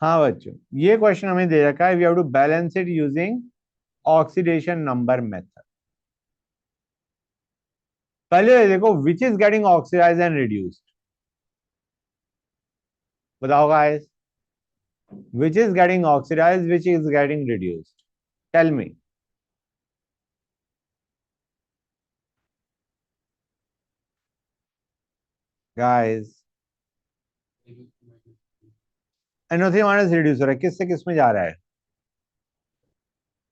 हाँ बच्चों, ये क्वेश्चन हमें दे रखा है, we have to balance it using oxidation number method. पहले देखो, which is getting oxidise and reduced, बताओ guys. Which is getting oxidise, which is getting reduced, tell me guys. NO3 minus reduce हो रहा है, किससे किस में जा रहा है?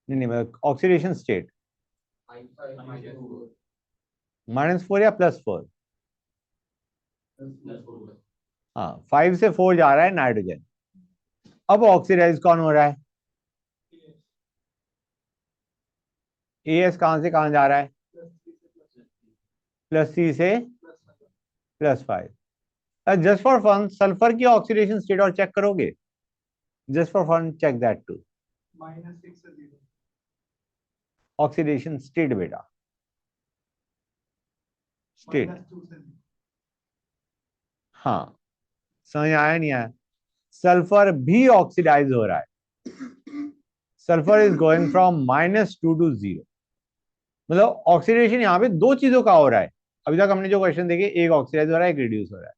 नहीं नहीं, ऑक्सीडेशन स्टेट -4 या +4? हाँ, 5 से 4 जा रहा है नाइट्रोजन। अब ऑक्सीडाइज कौन हो रहा है? AS कहां से कहां जा रहा है? +3 से +5। जस्ट फॉर फन सल्फर की ऑक्सीडेशन स्टेट और चेक करोगे? Just for fun check that too. Oxidation state बेटा, स्टेट। हाँ, समझ आया नहीं आया? सल्फर भी ऑक्सीडाइज हो रहा है। Sulphur is going from -2 to 0। मतलब ऑक्सीडेशन यहाँ पे दो चीजों का हो रहा है। अभी तक हमने जो क्वेश्चन देखे, एक ऑक्सीडाइज हो रहा है, एक रिड्यूस हो रहा है।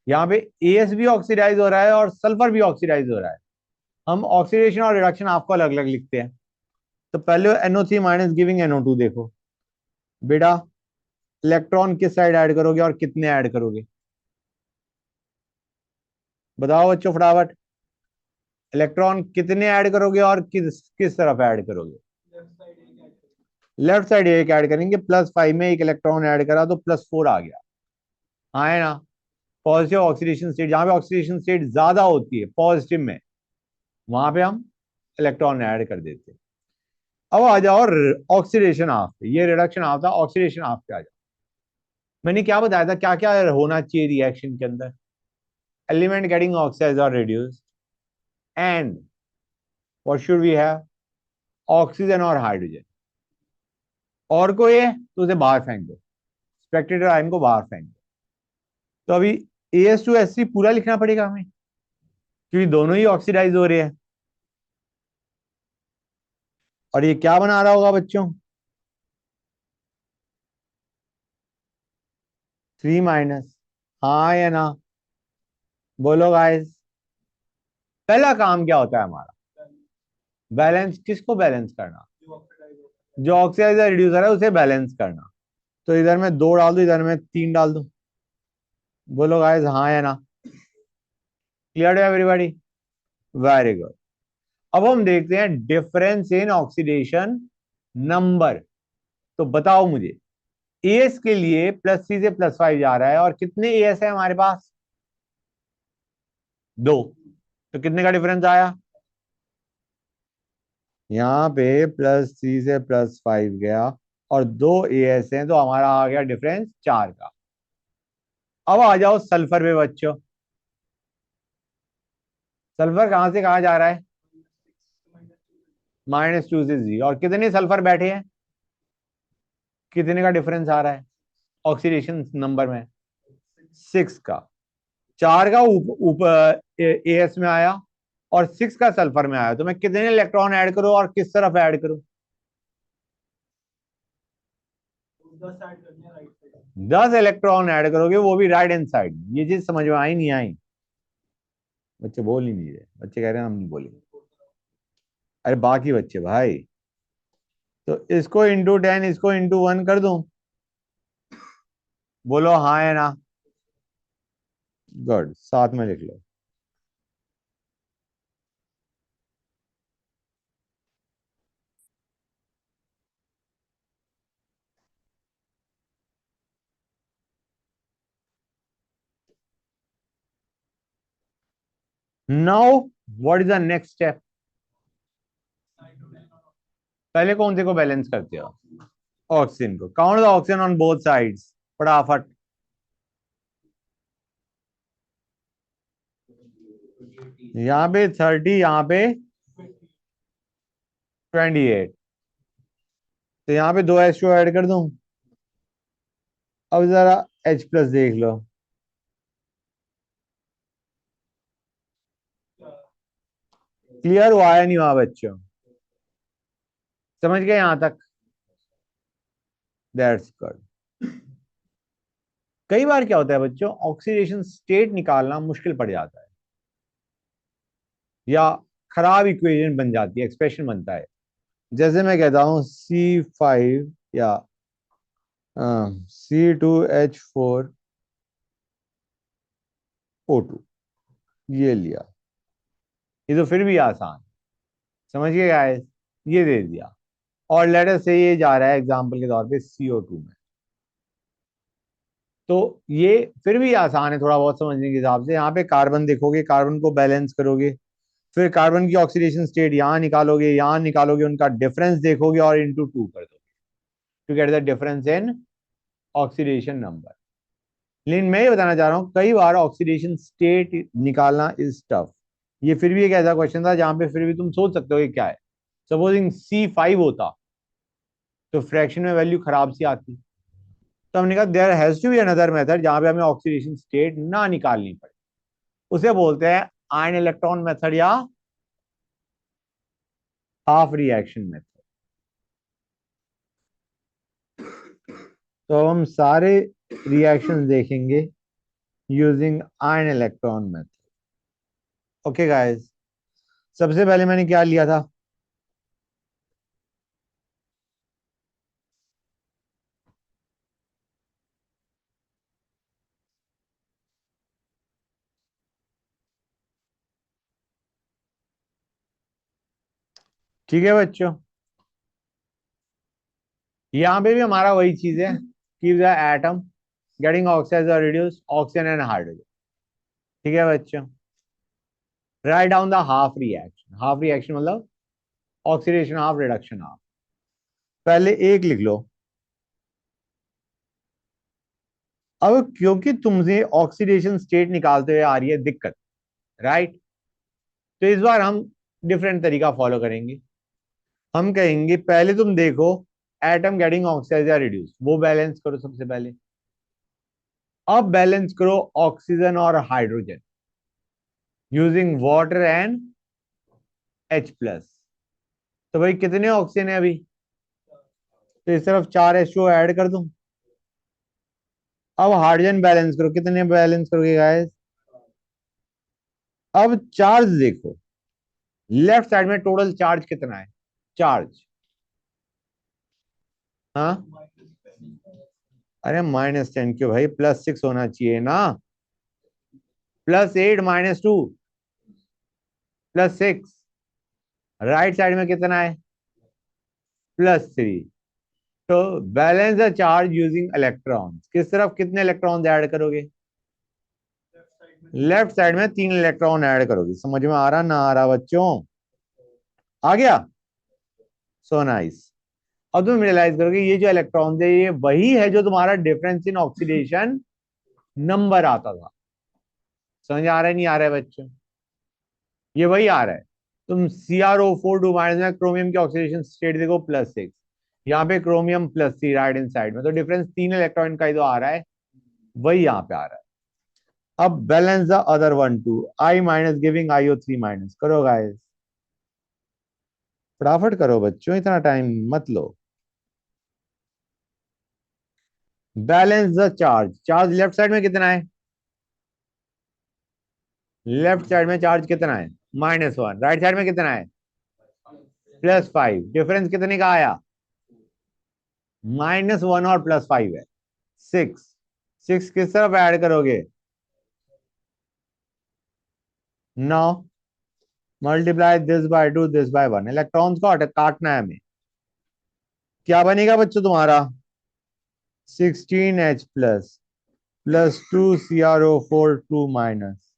यहाँ पे AS भी ऑक्सीडाइज हो रहा है और सल्फर भी ऑक्सीडाइज हो रहा है। हम ऑक्सीडेशन और रिडक्शन आपको अलग अलग लिखते हैं। तो पहले NO3 माइनस गिविंग NO2 देखो बेटा, इलेक्ट्रॉन किस साइड ऐड करोगे और कितने ऐड करोगे? बताओ बच्चों फटाफट, इलेक्ट्रॉन कितने ऐड करोगे और किस किस तरफ ऐड करोगे? लेफ्ट साइड एक ऐड करेंगे, +5 में एक इलेक्ट्रॉन ऐड करा तो +4 आ गया। हाँ है ना? पॉजिटिव ऑक्सीडेशन स्टेट, जहां पे ऑक्सीडेशन स्टेट ज्यादा होती है पॉजिटिव में, वहां पे हम इलेक्ट्रॉन ऐड कर देते हैं। अब आ जाओ ऑक्सीडेशन ऑफ पे, ये रिडक्शन ऑफ था, ऑक्सीडेशन ऑफ पे आ जाओ। मैंने क्या बताया था, क्या क्या होना चाहिए रिएक्शन के अंदर? एलिमेंट गेटिंग ऑक्साइड और reduce, and what should we have? Oxygen और हाइड्रोजन। और कोई है तो उसे बाहर फेंक दो, स्पेक्टेटर आयन को बाहर फेंक दो। तो अभी AS2SC पूरा लिखना पड़ेगा हमें, क्योंकि दोनों ही ऑक्सीडाइज हो रहे हैं। और ये क्या बना रहा होगा बच्चों? 3 माइनस, हाँ या ना? बोलो गाइस। पहला काम क्या होता है हमारा? बैलेंस, किसको बैलेंस करना? जो ऑक्सीडाइज रिड्यूसर है उसे बैलेंस करना। तो इधर में 2 डाल दो, इधर में 3 डाल दो। बोलो गाइस, हाँ या ना? क्लियर है एवरीबॉडी? Very good. अब हम देखते हैं डिफरेंस इन ऑक्सीडेशन नंबर। तो बताओ मुझे, AS के लिए +3 से +5 जा रहा है और कितने AS है हमारे पास? 2। तो कितने का डिफरेंस आया? यहाँ पे +3 से +5 गया और 2 AS हैं, तो हमारा आ गया डिफरेंस 4 का। अब आ जाओ सल्फर पे बच्चों। सल्फर कहां से कहां जा रहा है? -2 से 0। और कितने सल्फर बैठे हैं? कितने का डिफरेंस आ रहा है ऑक्सीडेशन नंबर में? 6 का। 4 का ऊपर AS में आया और 6 का सल्फर में आया, तो मैं कितने इलेक्ट्रॉन ऐड करूं और किस तरफ ऐड करूं? 10 इलेक्ट्रॉन ऐड करोगे, वो भी राइट हैंड साइड। ये चीज समझ में आई नहीं आई? बच्चे बोल ही नहीं रहे, बच्चे कह रहे हैं हम नहीं बोलेंगे। अरे बाकी बच्चे भाई, तो इसको ×10, इसको ×1 कर दूं? बोलो हाँ है ना? गुड, साथ में लिख लो। Now what is the next step? पहले कौन से को बैलेंस करते हो? ऑक्सीजन को। Count the oxygen on both sides, फटाफट। यहाँ पे 30, यहाँ पे 28। तो यहाँ पे 2 H2 ऐड कर दूं? अब जरा H+ देख लो। क्लियर हुआ या नहीं हुआ बच्चों? समझ गए यहां तक? That's good. कई बार क्या होता है बच्चों, ऑक्सीडेशन स्टेट निकालना मुश्किल पड़ जाता है, या खराब इक्वेशन बन जाती है, एक्सप्रेशन बनता है। जैसे मैं कहता हूं C5 या C2H4O2, ये लिया, ये तो फिर भी आसान। समझ गए गाइस? ये दे दिया, और लेटर से ये जा रहा है एग्जाम्पल के तौर पे CO2 में। तो ये फिर भी आसान है थोड़ा बहुत समझने के हिसाब से। यहाँ पे कार्बन देखोगे, कार्बन को बैलेंस करोगे, फिर कार्बन की ऑक्सीडेशन स्टेट यहाँ निकालोगे, उनका डिफरेंस देखोगे और इंटू 2 कर दोगे to get the difference in oxidation number. लेकिन मैं ये बताना चाह रहा हूँ, कई बार ऑक्सीडेशन स्टेट निकालना इज टफ। ये फिर भी एक ऐसा क्वेश्चन था जहां पे फिर भी तुम सोच सकते हो कि क्या है। सपोजिंग C5 होता तो फ्रैक्शन में वैल्यू खराब सी आती। तो हमने कहा there has to be another method जहां पे हमें ऑक्सीडेशन स्टेट ना निकालनी पड़े। उसे बोलते हैं आयन इलेक्ट्रॉन मेथड या हाफ रिएक्शन मेथड। तो हम सारे रिएक्शंस देखेंगे using ion electron method. Okay guys, सबसे पहले मैंने क्या लिया था? ठीक है बच्चों, यहां पे भी हमारा वही चीज है, keep the atom getting oxide और रिड्यूस ऑक्सीजन एंड हाइड्रोजन। ठीक है बच्चों, write down the half reaction. Half reaction मतलब ऑक्सीडेशन हाफ, रिडक्शन हाफ। पहले एक लिख लो। अब क्योंकि तुमसे ऑक्सीडेशन स्टेट निकालते हुए आ रही है दिक्कत, राइट, तो इस बार हम डिफरेंट तरीका फॉलो करेंगे। हम कहेंगे पहले तुम देखो एटम गेटिंग ऑक्साइड या रिड्यूस, वो बैलेंस करो सबसे पहले। अब बैलेंस करो ऑक्सीजन और hydrogen using water and H+। तो भाई कितने ऑक्सीजन है अभी? तो इस तरफ 4H2O ऐड कर दूं। अब हाइड्रोजन बैलेंस करो, कितने बैलेंस करोगे गाइस? अब चार्ज देखो, लेफ्ट साइड में टोटल चार्ज कितना है? चार्ज, हाँ, अरे -10 क्यों भाई, +6 होना चाहिए ना। +8 -2 +6। राइट साइड में कितना है? +3। तो balance the charge using electron, किस तरफ कितने इलेक्ट्रॉन ऐड करोगे? लेफ्ट साइड में 3 इलेक्ट्रॉन ऐड करोगे। समझ में आ रहा ना आ रहा बच्चों? आ गया? So nice. अब तुम रियलाइज करोगे ये जो इलेक्ट्रॉन है ये वही है जो तुम्हारा डिफरेंस इन ऑक्सीडेशन नंबर आता था। समझ आ रहा है नहीं आ रहा है बच्चों? ये वही आ रहा है। तुम CrO4 माइनस में क्रोमियम की ऑक्सीडेशन स्टेट देखो, +6, यहाँ पे क्रोमियम +3 राइट इन साइड में, तो डिफरेंस 3 इलेक्ट्रॉन का ही तो आ रहा है, वही यहाँ पे आ रहा है। अब balance the other one too, I minus giving IO3 करो गाइस, फटाफट करो बच्चों, इतना टाइम मत लो। Balance the charge, charge left side में कितना है? लेफ्ट साइड में चार्ज कितना है? -1। राइट साइड में कितना है? +5। डिफरेंस कितने का आया? -1 और +5 है, 6। 6 किस तरफ ऐड करोगे? 9। Multiply this by 2, this by 1, electrons को काटना है हमें। क्या बनेगा बच्चों तुम्हारा? 16H+ +2 CrO4 2 minus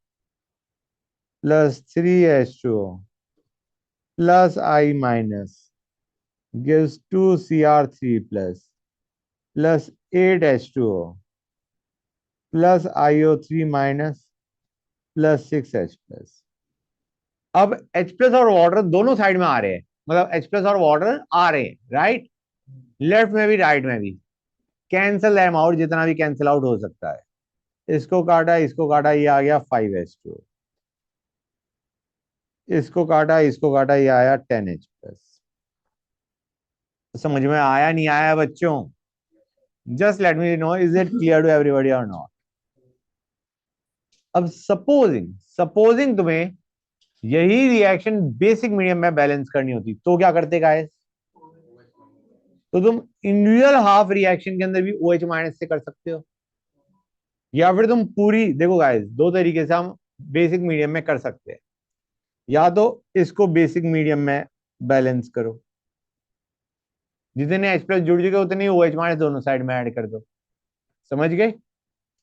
+3H2O I minus gives 2Cr3 +8H2O IO3 minus +6H+। अब H+ और वाटर दोनों साइड में आ रहे हैं, मतलब H+ और वाटर आ रहे हैं, राइट, लेफ्ट में भी राइट में भी। कैंसल देम आउट, जितना भी कैंसिल आउट हो सकता है। इसको काटा, इसको काटा, ये आ गया 5H2। इसको काटा, ये आया 10H+। समझ में आया नहीं आया बच्चों? Just let me know, is it clear to everybody or not? अब सपोजिंग सपोजिंग तुम्हें यही रिएक्शन बेसिक मीडियम में बैलेंस करनी होती तो क्या करते गाइस? तो तुम इंडिविजुअल हाफ रिएक्शन के अंदर भी OH- से कर सकते हो, या फिर तुम पूरी, देखो गाइस दो तरीके से हम बेसिक मीडियम में कर सकते हैं। या तो इसको बेसिक मीडियम में बैलेंस करो, जितने H+ जुड़ चुके उतने ही OH- दोनों साइड में ऐड कर दो। समझ गए?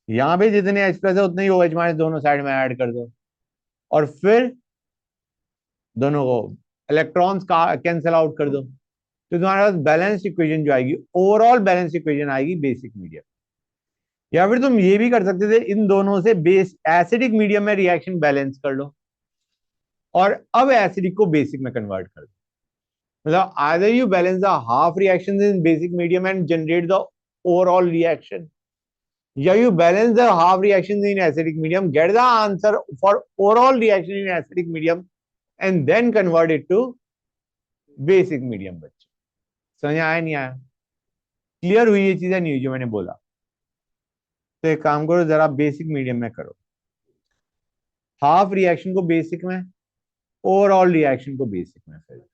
यहां पे जितने H+ है उतने ही OH- दोनों साइड में ऐड कर दो, और फिर दोनों को इलेक्ट्रॉन्स का कैंसिल आउट कर दो, तो तुम्हारे पास बैलेंस इक्वेशन जो आएगी, ओवरऑल बैलेंस इक्वेशन आएगी बेसिक मीडियम। या फिर तुम ये भी कर सकते थे, इन दोनों से बेस एसिडिक मीडियम में रिएक्शन बैलेंस कर लो, और अब एसिडिक को बेसिक में कन्वर्ट कर दो। मतलब either you balance the half reactions in basic medium and generate the overall reaction, या you balance the half reactions in acidic medium, get the answer for overall reaction in acidic medium, and then convert it to basic medium। बच्चे समझ आया नहीं आया? Clear हुई ये चीजें नहीं हुई जो मैंने बोला? तो एक काम करो, जरा बेसिक मीडियम में करो, हाफ रिएक्शन को बेसिक में, ओवरऑल रिएक्शन को बेसिक में, फिर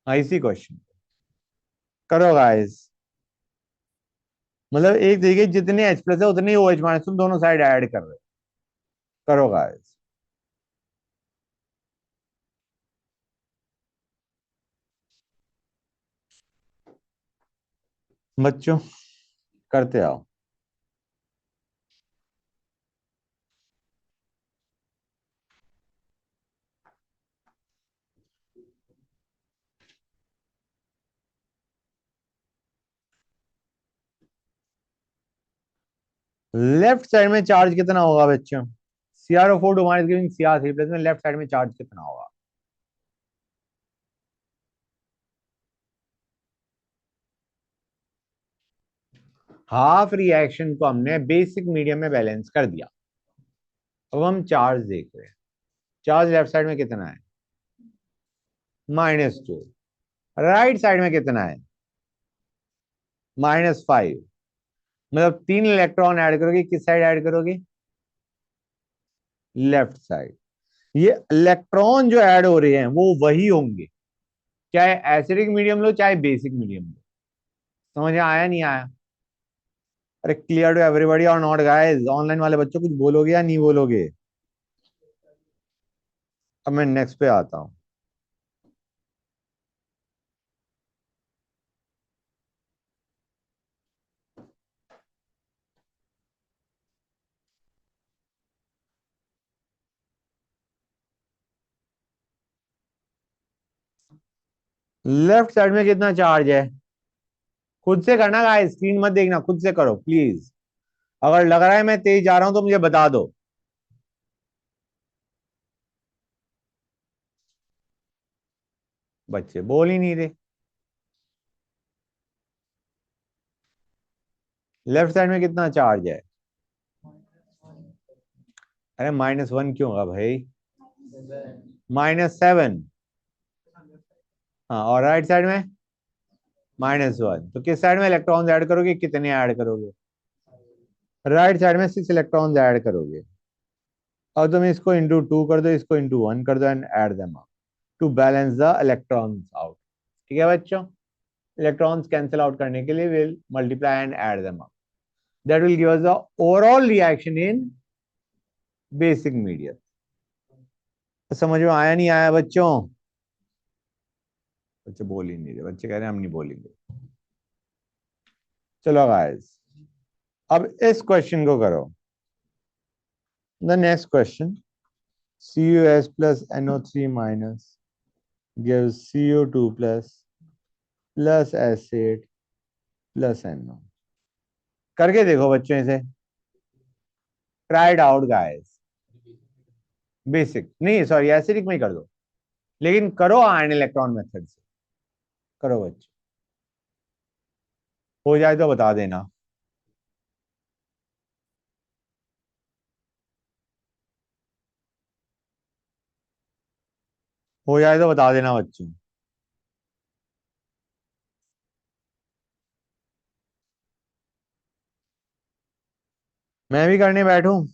हाँ इसी क्वेश्चन करो गाइस। मतलब एक तरीके जितने H+ है उतने ही OH- तुम दोनों साइड ऐड कर रहे हो। करो गाइस। बच्चों करते आओ। लेफ्ट साइड में चार्ज कितना होगा बच्चों? CrO4 2 is giving Cr3+ में लेफ्ट साइड में चार्ज कितना होगा? हाफ रिएक्शन को हमने बेसिक मीडियम में बैलेंस कर दिया, अब हम चार्ज देख रहे हैं। चार्ज लेफ्ट साइड में कितना है? -2। राइट साइड में कितना है? -5। मतलब 3 इलेक्ट्रॉन ऐड करोगे, किस साइड ऐड करोगे? Left side. ये इलेक्ट्रॉन जो ऐड हो रहे हैं वो वही होंगे, चाहे एसिडिक मीडियम लो चाहे बेसिक मीडियम लो। समझ में आया नहीं आया? अरे clear to everybody or not guys? Online वाले बच्चों कुछ बोलोगे या नहीं बोलोगे? अब मैं नेक्स्ट पे आता हूं। लेफ्ट साइड में कितना चार्ज है? खुद से करना गाइस, स्क्रीन मत देखना, खुद से करो प्लीज। अगर लग रहा है मैं तेज जा रहा हूं तो मुझे बता दो। बच्चे बोल ही नहीं रहे। लेफ्ट साइड में कितना चार्ज है? अरे -1 क्यों होगा भाई? -7। हाँ, और राइट साइड में -1। तो किस साइड में इलेक्ट्रॉन्स ऐड करोगे, कितने ऐड करोगे? राइट साइड में 6 इलेक्ट्रॉन्स ऐड करोगे। और तुम इसको इंटू 2 कर दो, इसको इंटू 1 कर दो, and add them up to balance the electrons out. ठीक है बच्चों? इलेक्ट्रॉन्स कैंसिल आउट करने के लिए will multiply and add them up, that will give us the overall reaction in basic medium. तो समझ में आया नहीं आया बच्चों? बच्चे बोल ही नहीं रहे, बच्चे कह रहे हैं हम नहीं बोलेंगे। चलो गाइस, अब इस क्वेश्चन को करो। The next question, CuS plus NO3 minus gives CO2 plus acid plus NO। करके देखो बच्चों इसे, ट्राइड आउट गाइस। बेसिक नहीं, सॉरी एसिडिक में ही कर दो, लेकिन करो आयन इलेक्ट्रॉन मेथड से। करो बच्चों, हो जाए तो बता देना। हो जाए तो बता देना बच्चों। मैं भी करने बैठूं।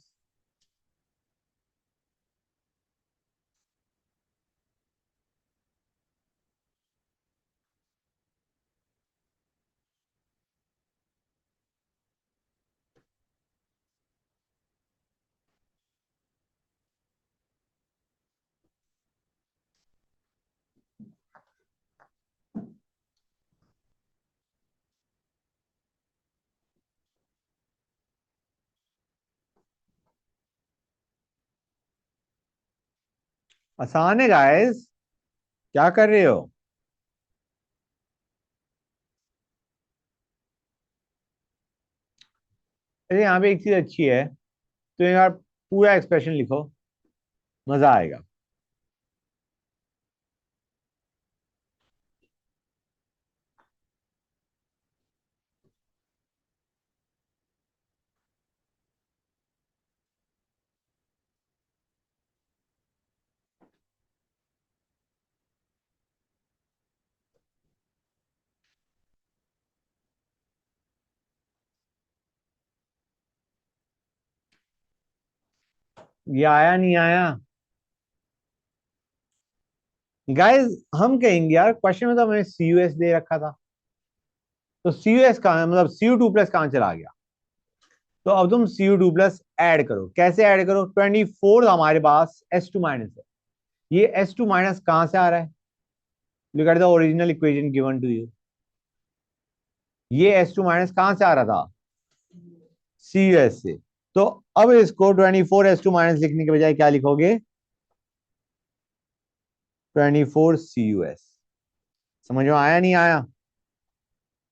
आसान है गाइस। क्या कर रहे हो? अरे यहाँ पे एक चीज अच्छी है, तो यार पूरा एक्सप्रेशन लिखो, मजा आएगा। ये आया नहीं आया? गाइस हम कहेंगे यार, क्वेश्चन में तो हमें सी यू एस दे रखा था, तो सी यू एस कहाँ, मतलब सी यू टू प्लस कहाँ चला गया? तो अब तुम सी यू टू प्लस ऐड करो। कैसे ऐड करो? 24 हमारे पास एस टू माइनस है, ये एस टू माइनस कहाँ से आ रहा है? Look at the original equation given to you. ये एस टू माइनस कहाँ से आ रहा था? सी यू एस से। तो अब इसको 24 एस टू माइनस लिखने के बजाय क्या लिखोगे? 24 सी यू एस। समझ में आया नहीं आया?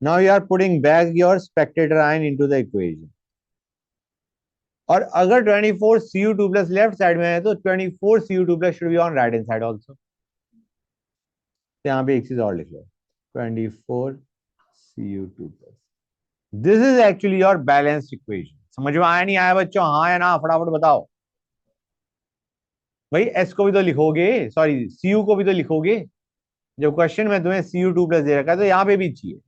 Now you are putting back your spectator ion into the equation. और अगर 24 C U two plus left side में है, तो 24 C U two plus should be on right hand side also. यहाँ पे एक चीज और लिख लो, 24 C U two plus. This is actually your balanced equation. समझ में आया नहीं आया बच्चों? हाँ या ना, फटाफट बताओ। भाई एस को भी तो लिखोगे, सॉरी सी यू को भी तो लिखोगे। जब क्वेश्चन में तुम्हें सी यू टू प्लस दे रखा है, तो यहाँ पे भी चाहिए।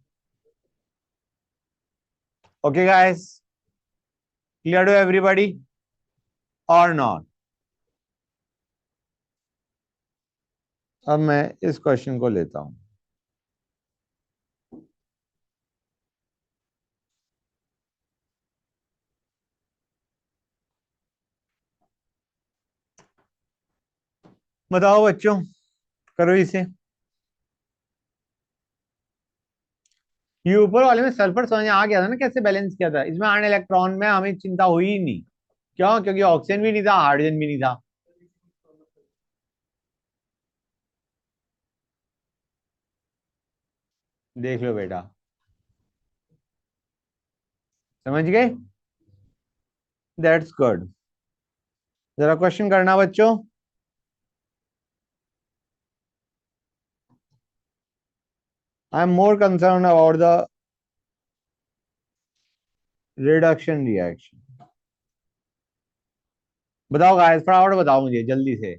Okay guys, clear to everybody or not? अब मैं इस क्वेश्चन को लेता हूं। बताओ बच्चों, करो इसे। ये ऊपर वाले में सल्फर समझ आ गया था ना, कैसे बैलेंस किया था। इसमें आयन इलेक्ट्रॉन में हमें चिंता हुई ही नहीं। क्यों? क्योंकि ऑक्सीजन भी नहीं था, हाइड्रोजन भी नहीं था। देख लो बेटा, समझ गए? That's good. जरा क्वेश्चन करना बच्चों। I am more concern about the reduction reaction. बताओ गाइस, फटाफट बताओ मुझे जल्दी से।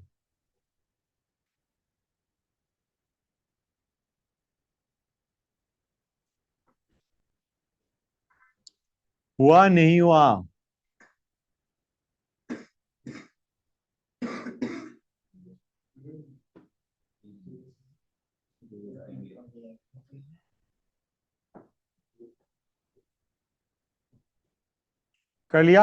हुआ नहीं हुआ? कर लिया?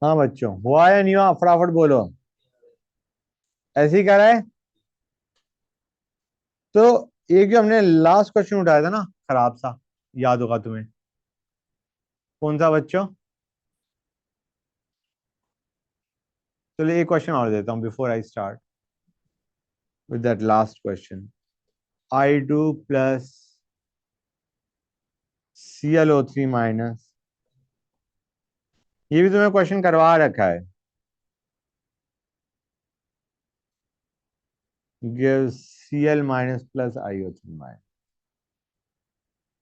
हाँ बच्चों, हुआ या नहीं हुआ? फटाफट बोलो। ऐसे ही कह रहा है। तो एक जो हमने लास्ट क्वेश्चन उठाया था ना, खराब सा, याद होगा तुम्हें? कौन सा बच्चों? चलो एक क्वेश्चन और देता हूँ before I start with that last question. I2 plus ClO3 minus, ये भी तुम्हें क्वेश्चन करवा रखा है, give Cl minus plus IO3 minus.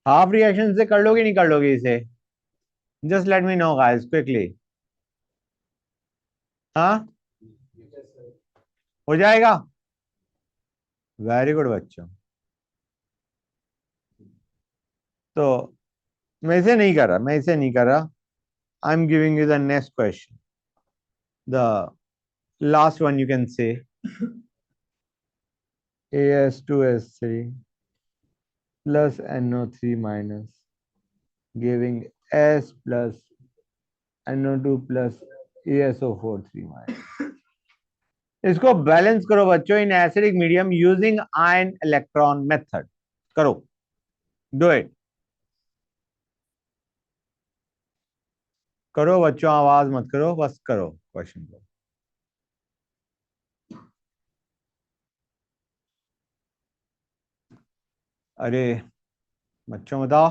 Half reaction से कर लोगे नहीं कर लोगे इसे? Just let me no guys quickly. हाँ, हो जाएगा। वेरी गुड बच्चों। तो मैं इसे नहीं कर रहा, मैं इसे नहीं कर रहा। आई am giving you the next question, the last one you can say, As2S3 plus NO3 minus giving S plus NO2 plus ASO4 3 minus। इसको बैलेंस करो बच्चों in acidic medium using ion electron method. करो, do it. करो बच्चों, आवाज मत करो, बस करो क्वेश्चन को। अरे बच्चों बताओ।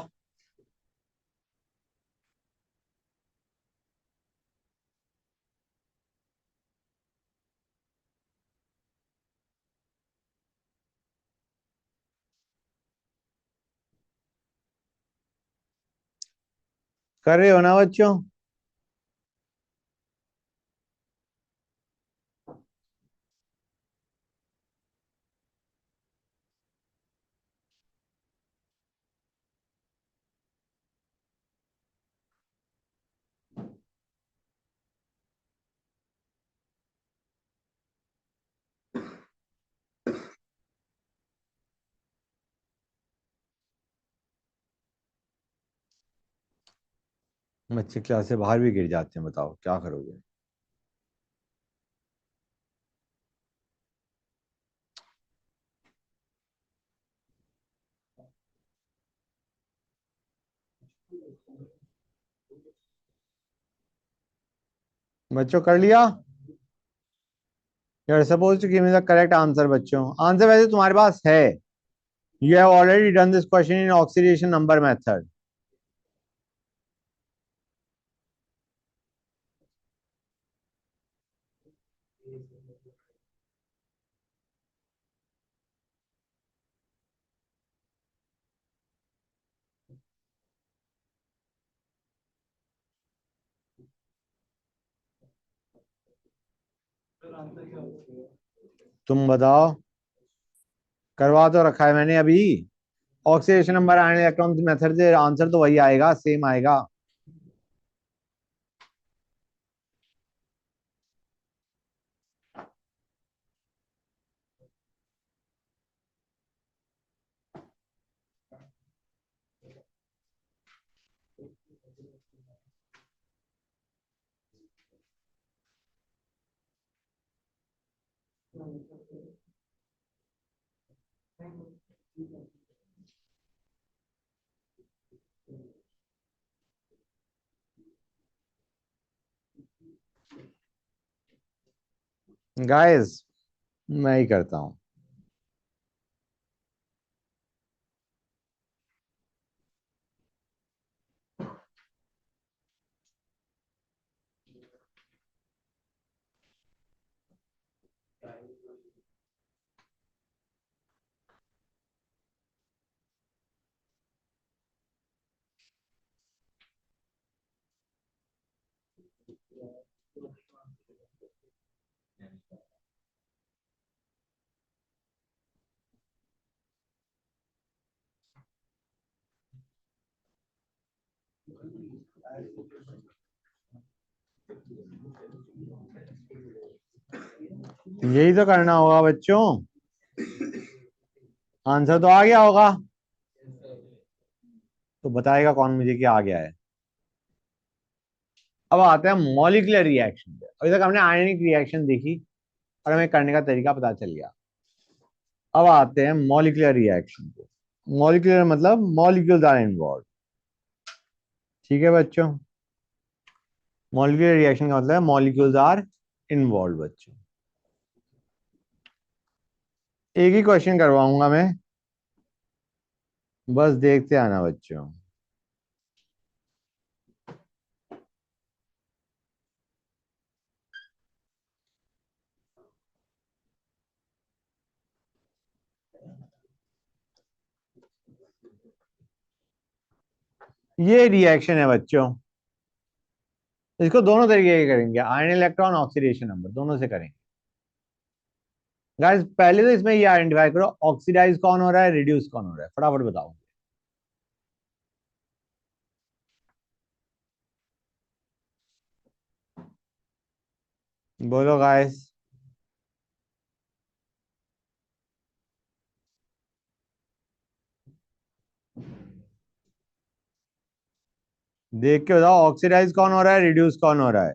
कर रहे हो ना बच्चों? बच्चे क्लास से बाहर भी गिर जाते हैं, बताओ क्या करोगे? बच्चों कर लिया? You are suppose to give me the correct answer बच्चों। आंसर वैसे तुम्हारे पास है, you have already done this question in oxidation number method. तुम बताओ। करवा तो रखा है मैंने अभी। Oxidation number ion electron method से आंसर तो वही आएगा, सेम आएगा। गाइस मैं ही करता हूँ। यही तो करना होगा बच्चों। आंसर तो आ गया होगा, तो बताएगा कौन मुझे कि आ गया है? अब आते हैं मॉलिक्यूलर रिएक्शन पे। अभी तक हमने आयनिक रिएक्शन देखी और हमें करने का तरीका पता चल गया। अब आते हैं मॉलिक्यूलर रिएक्शन पे। मॉलिक्यूलर मतलब मॉलिक्यूल्स आर इन्वॉल्व। ठीक है बच्चों, मॉलिक्यूलर रिएक्शन का मतलब है मॉलिक्यूल्स आर इन्वॉल्व बच्चों। एक ही क्वेश्चन करवाऊंगा मैं, बस देखते आना बच्चों। ये रिएक्शन है बच्चों, इसको दोनों तरीके के करेंगे, आयन इलेक्ट्रॉन ऑक्सीडेशन नंबर दोनों से करेंगे। गाइस पहले तो इसमें ये आइडेंटिफाई करो ऑक्सीडाइज कौन हो रहा है, रिड्यूस कौन हो रहा है, फटाफट बताओ। बोलो गाइस। देख के बताओ ऑक्सीडाइज कौन हो रहा है, रिड्यूस कौन हो रहा है।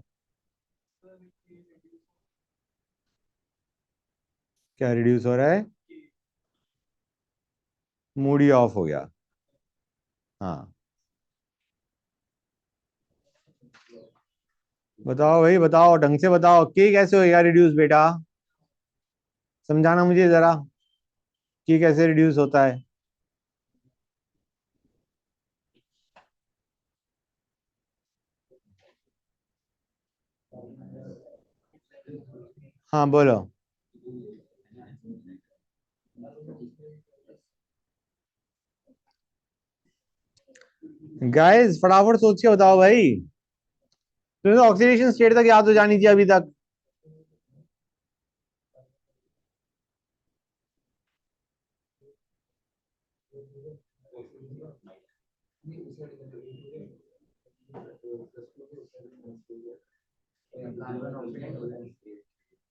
क्या रिड्यूस हो रहा है, मूड ही ऑफ हो गया। हाँ बताओ भाई बताओ, ढंग से बताओ कि कैसे होगा रिड्यूस बेटा, समझाना मुझे जरा कि कैसे रिड्यूस होता है। हाँ बोलो। गाइस फटाफट सोच के बताओ भाई, तुम्हें तो ऑक्सीडेशन स्टेट तक याद हो जानी चाहिए अभी तक।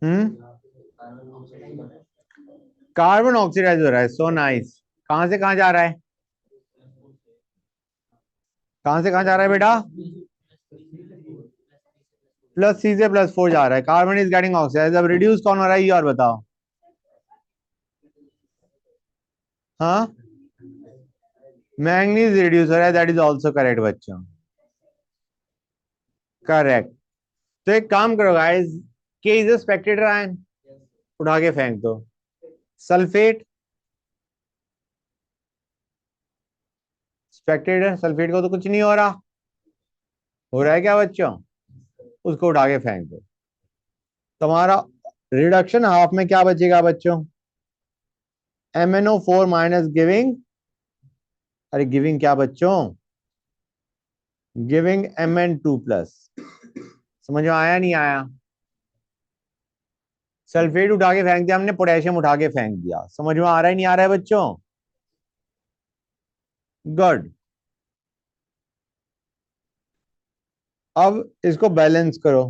हम्म, कार्बन ऑक्सीडाइज हो रहा है, सो नाइस। कहां से कहां जा रहा है, कहां से कहां जा रहा है बेटा, प्लस सी से प्लस फोर जा रहा है, कार्बन इज गेटिंग ऑक्सीडाइज। अब रिड्यूस कौन हो रहा है ये और बताओ। हाँ, मैंगनीज रिड्यूस हो रहा है, दैट इज ऑल्सो करेक्ट बच्चों, करेक्ट। तो एक काम करो गाइस, के इज अ स्पेक्टेटर आयन, उठा के फेंक दो। सल्फेट, स्पेक्टेटर सल्फेट को तो कुछ नहीं हो रहा, हो रहा है क्या बच्चों, उसको उठा के फेंक दो। तुम्हारा रिडक्शन हाफ में क्या बचेगा बच्चों, MnO4 माइनस गिविंग, अरे गिविंग क्या बच्चों, गिविंग Mn2 प्लस। समझ में आया नहीं आया, सल्फेट उठा के फेंक दिया हमने, पोटेशियम उठा के फेंक दिया, समझ में आ रहा है नहीं आ रहा है बच्चों। गुड। अब इसको बैलेंस करो,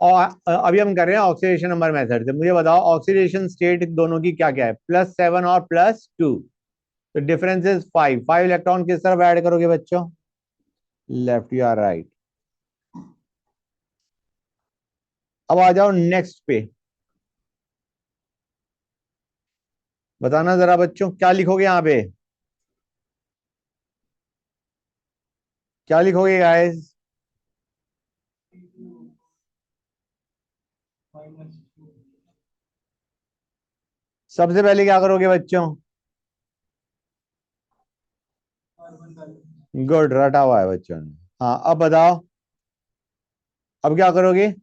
और अभी हम कर रहे हैं ऑक्सीडेशन नंबर मेथड से। मुझे बताओ ऑक्सीडेशन स्टेट दोनों की क्या क्या है, +7 और +2, तो डिफरेंस इज 5। 5 इलेक्ट्रॉन किस तरफ ऐड करोगे बच्चों, लेफ्ट या राइट। अब आ जाओ नेक्स्ट पे, बताना जरा बच्चों क्या लिखोगे यहाँ पे, क्या लिखोगे गाइस। सबसे पहले क्या करोगे बच्चों, गुड, रटा हुआ है बच्चों ने। हाँ अब बताओ, अब क्या करोगे,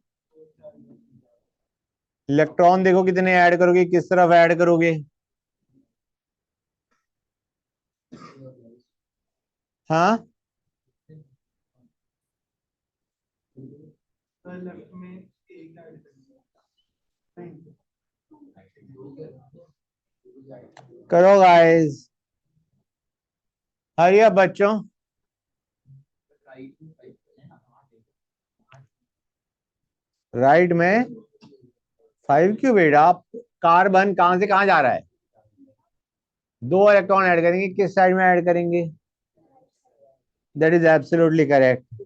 इलेक्ट्रॉन देखो कितने ऐड करोगे, किस तरफ ऐड करोगे। हाँ करो गाइस, हरी अब बच्चों। राइट में 5 क्यों बेटा, कार्बन कहां से कहां जा रहा है, दो इलेक्ट्रॉन ऐड करेंगे, किस साइड में ऐड करेंगे, दैट इज एब्सोल्युटली करेक्ट।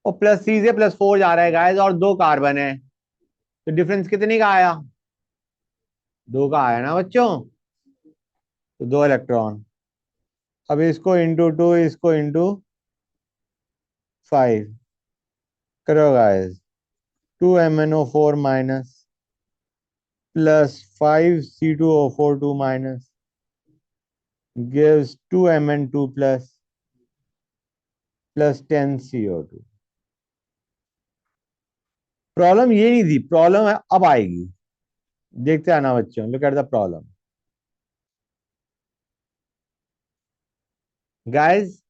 और +3 से +4 जा रहा है गाइस, और दो कार्बन है, तो डिफरेंस कितने का आया, दो का आया ना बच्चों, तो दो इलेक्ट्रॉन। अब इसको इंटू टू, इसको इंटू 5 करो guys, 2MnO4 minus +5 C2O4 2 minus gives 2Mn2 plus +10 CO2। Problem ये नहीं थी, प्रॉब्लम अब आएगी, देखते आना बच्चों, look at the problem. Guys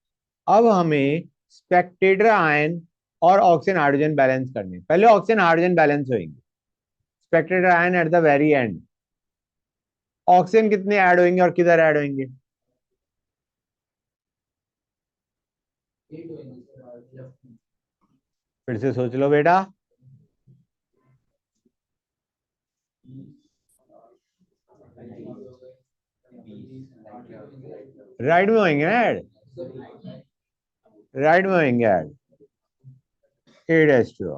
अब हमें स्पेक्टेटर आयन और ऑक्सीजन हाइड्रोजन बैलेंस करने, पहले ऑक्सीजन हाइड्रोजन बैलेंस होंगे, Spectator ion at the very and. Oxygen कितने ऐड होंगे और किधर ऐड होंगे? फिर से सोच लो बेटा। राइट में होंगे ना ऐड, राइट में होंगे ऐड, 8H2O।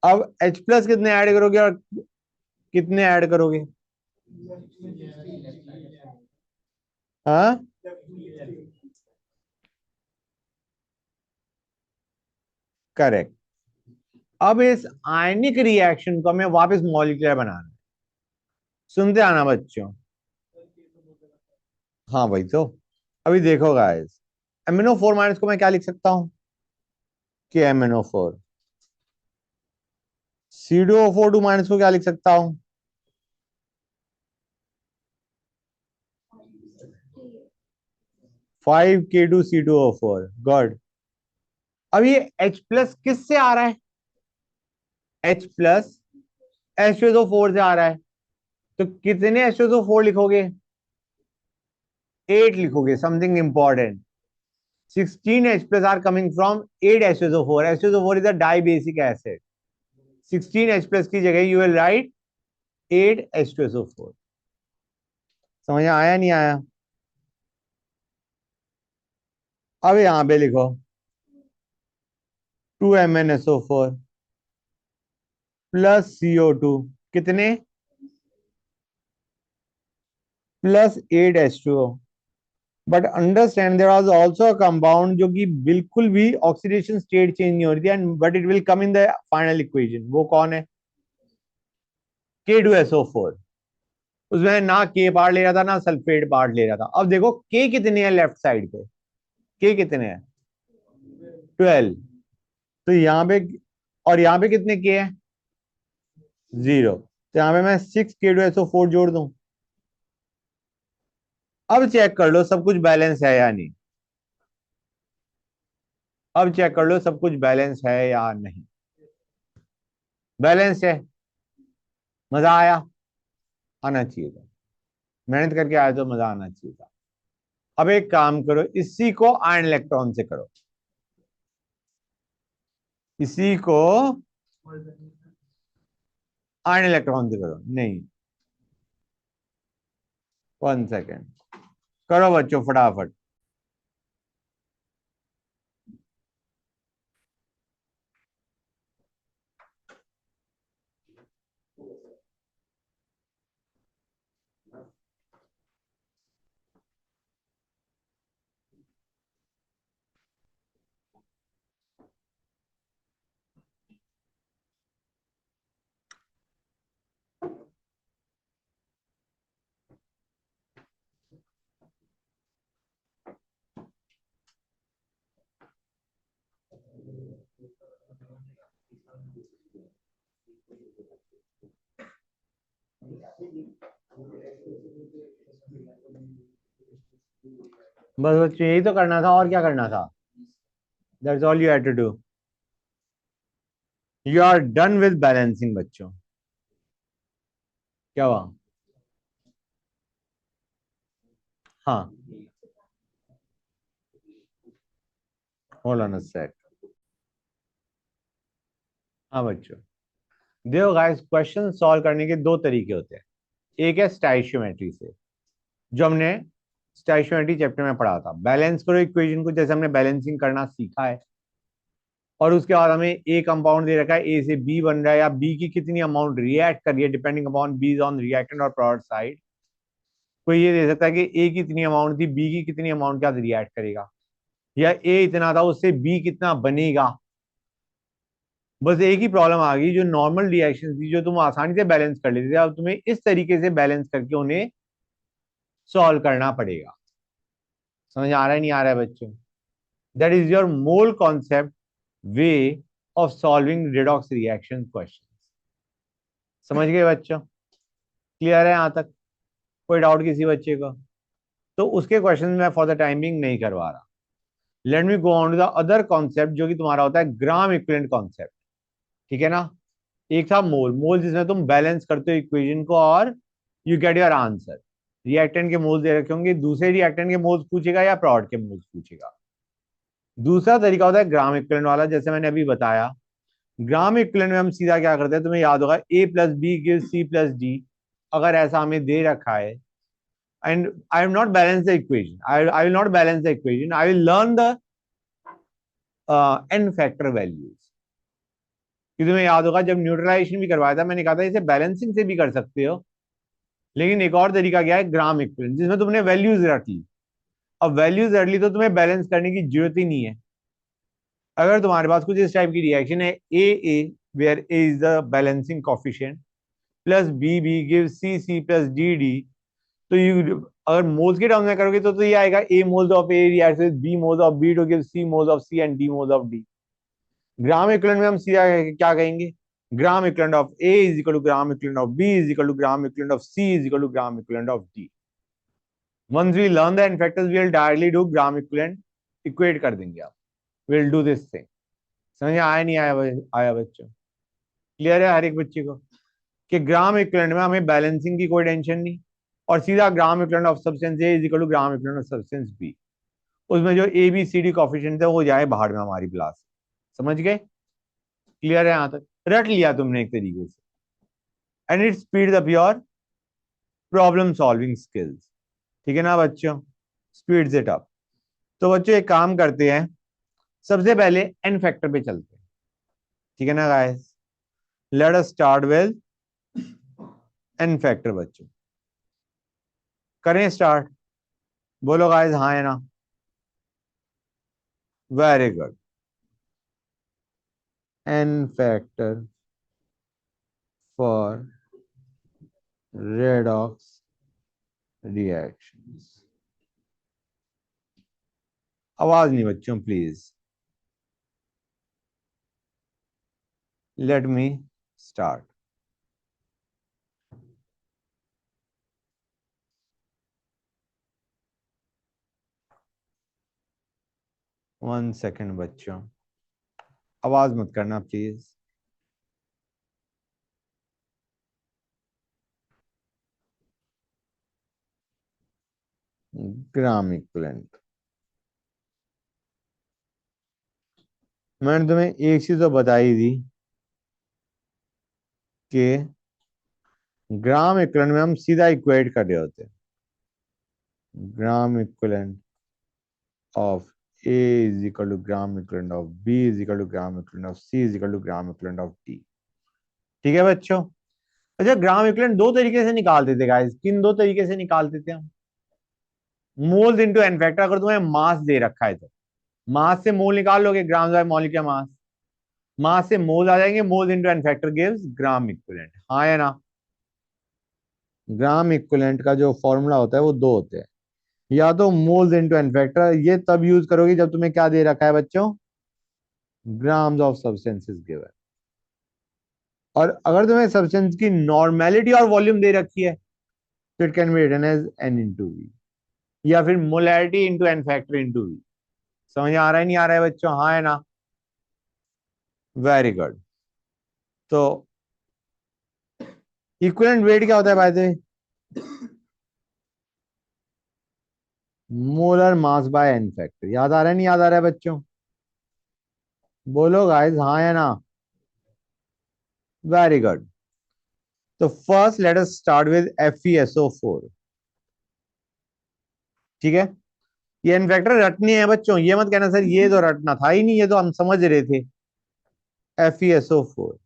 अब H प्लस कितने ऐड करोगे और कितने ऐड करोगे? हाँ, करेक्ट। अब इस आयनिक रिएक्शन को हमें वापस मॉलिक्यूलर बनाना है। सुनते आना बच्चों। हाँ भाई, तो अभी देखो गाइस, MnO4 माइनस को मैं क्या लिख सकता हूँ? कि MnO4। C2O4 2 माइनस को क्या लिख सकता हूँ? 5K2C2O4। गुड। अब ये H प्लस किससे आ रहा है? H प्लस H2SO4 से आ रहा है। तो कितने H2SO4 लिखोगे? 8 लिखोगे। Something important, 16H plus are coming from 8 H2SO4। H2SO4 is a dibasic acid। 16H plus की जगह you will write 8 H2SO4। समझ आया नहीं आया? अब यहां पे लिखो 2MnSO4 प्लस CO2 कितने? Plus 8H2O। But understand there was also a compound जो कि बिल्कुल भी ऑक्सीडेशन स्टेट चेंज नहीं हो रही थी, and but it will come in the final equation. वो कौन है? K2SO4। उसमें ना के पार्ट ले रहा था ना सल्फेट पार्ट ले रहा था। अब देखो के कितने हैं लेफ्ट साइड पे? के कितने हैं? 12। तो यहाँ पे, और यहाँ पे कितने के हैं? 0। तो यहाँ पे मैं 6K2SO4 जोड़ दूं। अब चेक कर लो सब कुछ बैलेंस है या नहीं। अब चेक कर लो सब कुछ बैलेंस है या नहीं। बैलेंस है। मजा आया? आना चाहिए था। मेहनत करके आए तो मजा आना चाहिए था। अब एक काम करो, इसी को आयन इलेक्ट्रॉन से करो। इसी को आयन इलेक्ट्रॉन से करो। नहीं, 1 सेकेंड। करो बच्चों फटाफट। बस बच्चों यही तो करना था, और क्या करना था? That's all you had to do. You are done with balancing बच्चों। क्या हुआ? हाँ, होल्ड ऑन अ सेक। हाँ बच्चों, देखो गाइस, क्वेश्चन सॉल्व करने के दो तरीके होते हैं। एक है स्टाइशियोमेट्री से, जो हमने स्टाइशियोमेट्री चैप्टर में पढ़ा था। बैलेंस करो इक्वेशन को, जैसे हमने बैलेंसिंग करना सीखा है। और उसके बाद हमें ए कंपाउंड दे रखा है, ए से बी बन रहा है, या बी की कितनी अमाउंट रिएक्ट कर रही है depending upon be on reactant और प्रोडक्ट साइड। कोई ये दे सकता है कि ए की इतनी अमाउंट थी, बी की कितनी अमाउंट क्या रिएक्ट करेगा, या ए इतना था उससे बी कितना बनेगा। बस एक ही प्रॉब्लम आ गई, जो नॉर्मल रिएक्शन थी जो तुम आसानी से बैलेंस कर लेते थे, अब तुम्हें इस तरीके से बैलेंस करके उन्हें सॉल्व करना पड़ेगा। समझ आ रहा है नहीं आ रहा है बच्चों? That is your mole concept way of solving redox reaction question. समझ गए बच्चों? क्लियर है यहां तक? कोई डाउट किसी बच्चे को? तो उसके क्वेश्चन मैं फॉर द टाइमिंग नहीं करवा रहा। Let me go on to the other concept जो कि तुम्हारा होता है ग्राम इक्विवेलेंट कॉन्सेप्ट। ठीक है ना। एक था मोल, मोल जिसमें तुम बैलेंस करते हो इक्वेशन को और you get your answer. Reactant के मोल्स दे रखे होंगे, दूसरे रिएक्टेंट के मोल्स पूछेगा या प्रोडक्ट के मोल्स पूछेगा। दूसरा तरीका होता है ग्राम इक्विवेलेंट वाला, जैसे मैंने अभी बताया। ग्राम इक्विवेलेंट में हम सीधा क्या करते हैं, तुम्हें याद होगा A plus B give C plus D. अगर ऐसा हमें दे रखा है and I will not balance the equation, I will not balance the equation, I will learn the n factor values. कि तुम्हें याद होगा जब न्यूट्रलाइजेशन भी करवाया था मैंने कहा था इसे बैलेंसिंग से भी कर सकते हो, लेकिन एक और तरीका क्या है ग्राम इक्विवेलेंट, जिसमें तुमने वैल्यूज रख ली। अब वैल्यूज रख ली तो तुम्हें बैलेंस करने की जरूरत ही नहीं है। अगर तुम्हारे पास कुछ इस टाइप की रिएक्शन है a where a is the balancing coefficient plus B give C plus D, तो यू अगर मोल्स के टर्म में करोगे तो ये आएगा a moles of A reacts with b moles of B to give c moles of C and d moles of D. Gram equivalent में हम सीधा क्या कहेंगे, gram equivalent of A is equal to gram equivalent of B is equal to gram equivalent of C is equal to gram equivalent of D. Once we learn the N factors we will directly do gram equivalent, equate कर देंगे आप। Will do this thing. समझ आया नहीं आया? आया बच्चों? Clear है हर एक बच्चे को कि ग्राम इक्विवेलेंट में हमें बैलेंसिंग की कोई टेंशन नहीं, और सीधा gram equivalent of substance A is equal to gram equivalent of substance B. उसमें जो A B C D coefficient है वो जाए बाहर में हमारी क्लास। समझ गए? क्लियर है यहां तक? रट लिया तुमने एक तरीके से। And it speed up your problem solving skills. ठीक है ना बच्चों? Speeds it up. तो बच्चों एक काम करते हैं, सबसे पहले एन फैक्टर पे चलते हैं। ठीक है ना guys? Let us start with n factor बच्चों। करें स्टार्ट? बोलो गाइस हाँ है ना? Very good. N factor for redox reactions. आवाज नहीं बच्चों please. Let me start. 1 second बच्चों, आवाज मत करना प्लीज। ग्राम इक्विवेलेंट, मैंने तुम्हें एक चीज तो बताई थी कि ग्राम इक्विवेलेंट में हम सीधा इक्वेट कर रहे होते हैं। Gram equivalent of A is equal to gram equivalent of B is equal to gram equivalent of C is equal to gram equivalent of D. ठीक है बच्चों? अच्छा, ग्राम इक्विवेलेंट दो तरीके से निकालते थे गाइस। किन दो तरीके से निकालते थे हम? Moles into n factor. अगर तुम्हें मास दे रखा है तो मास से मोल निकाल लोगे, ग्राम बाय मॉलिक्यूलर मास। मास से मोल आ जाएंगे, moles into n factor gives gram equivalent. हाँ या ना? ग्राम इक्विवेलेंट का जो फॉर्मूला होता है वो दो होते हैं, या तो मोल्स इनटू एन फैक्टर, ये तब यूज करोगे जब तुम्हें क्या दे रखा है बच्चों, grams of substance is given. और अगर तुम्हें सब्सटेंस की नॉर्मेलिटी और वॉल्यूम दे रखी है तो it can be written as n into V, या फिर molarity into n factor into V. समझ आ रहा है नहीं आ रहा है बच्चों? हाँ है ना? Very good. तो इक्विवेलेंट वेट क्या होता है by the way? Molar mass by n factor. याद आ रहा है नहीं याद आ रहा है बच्चों? बोलो गाइस हाँ या ना? Very good. तो first let us start with FeSO4। ठीक है? ये एन फैक्टर रटनी है बच्चों, ये मत कहना सर ये तो रटना था ही नहीं, ये तो हम समझ रहे थे। FeSO4।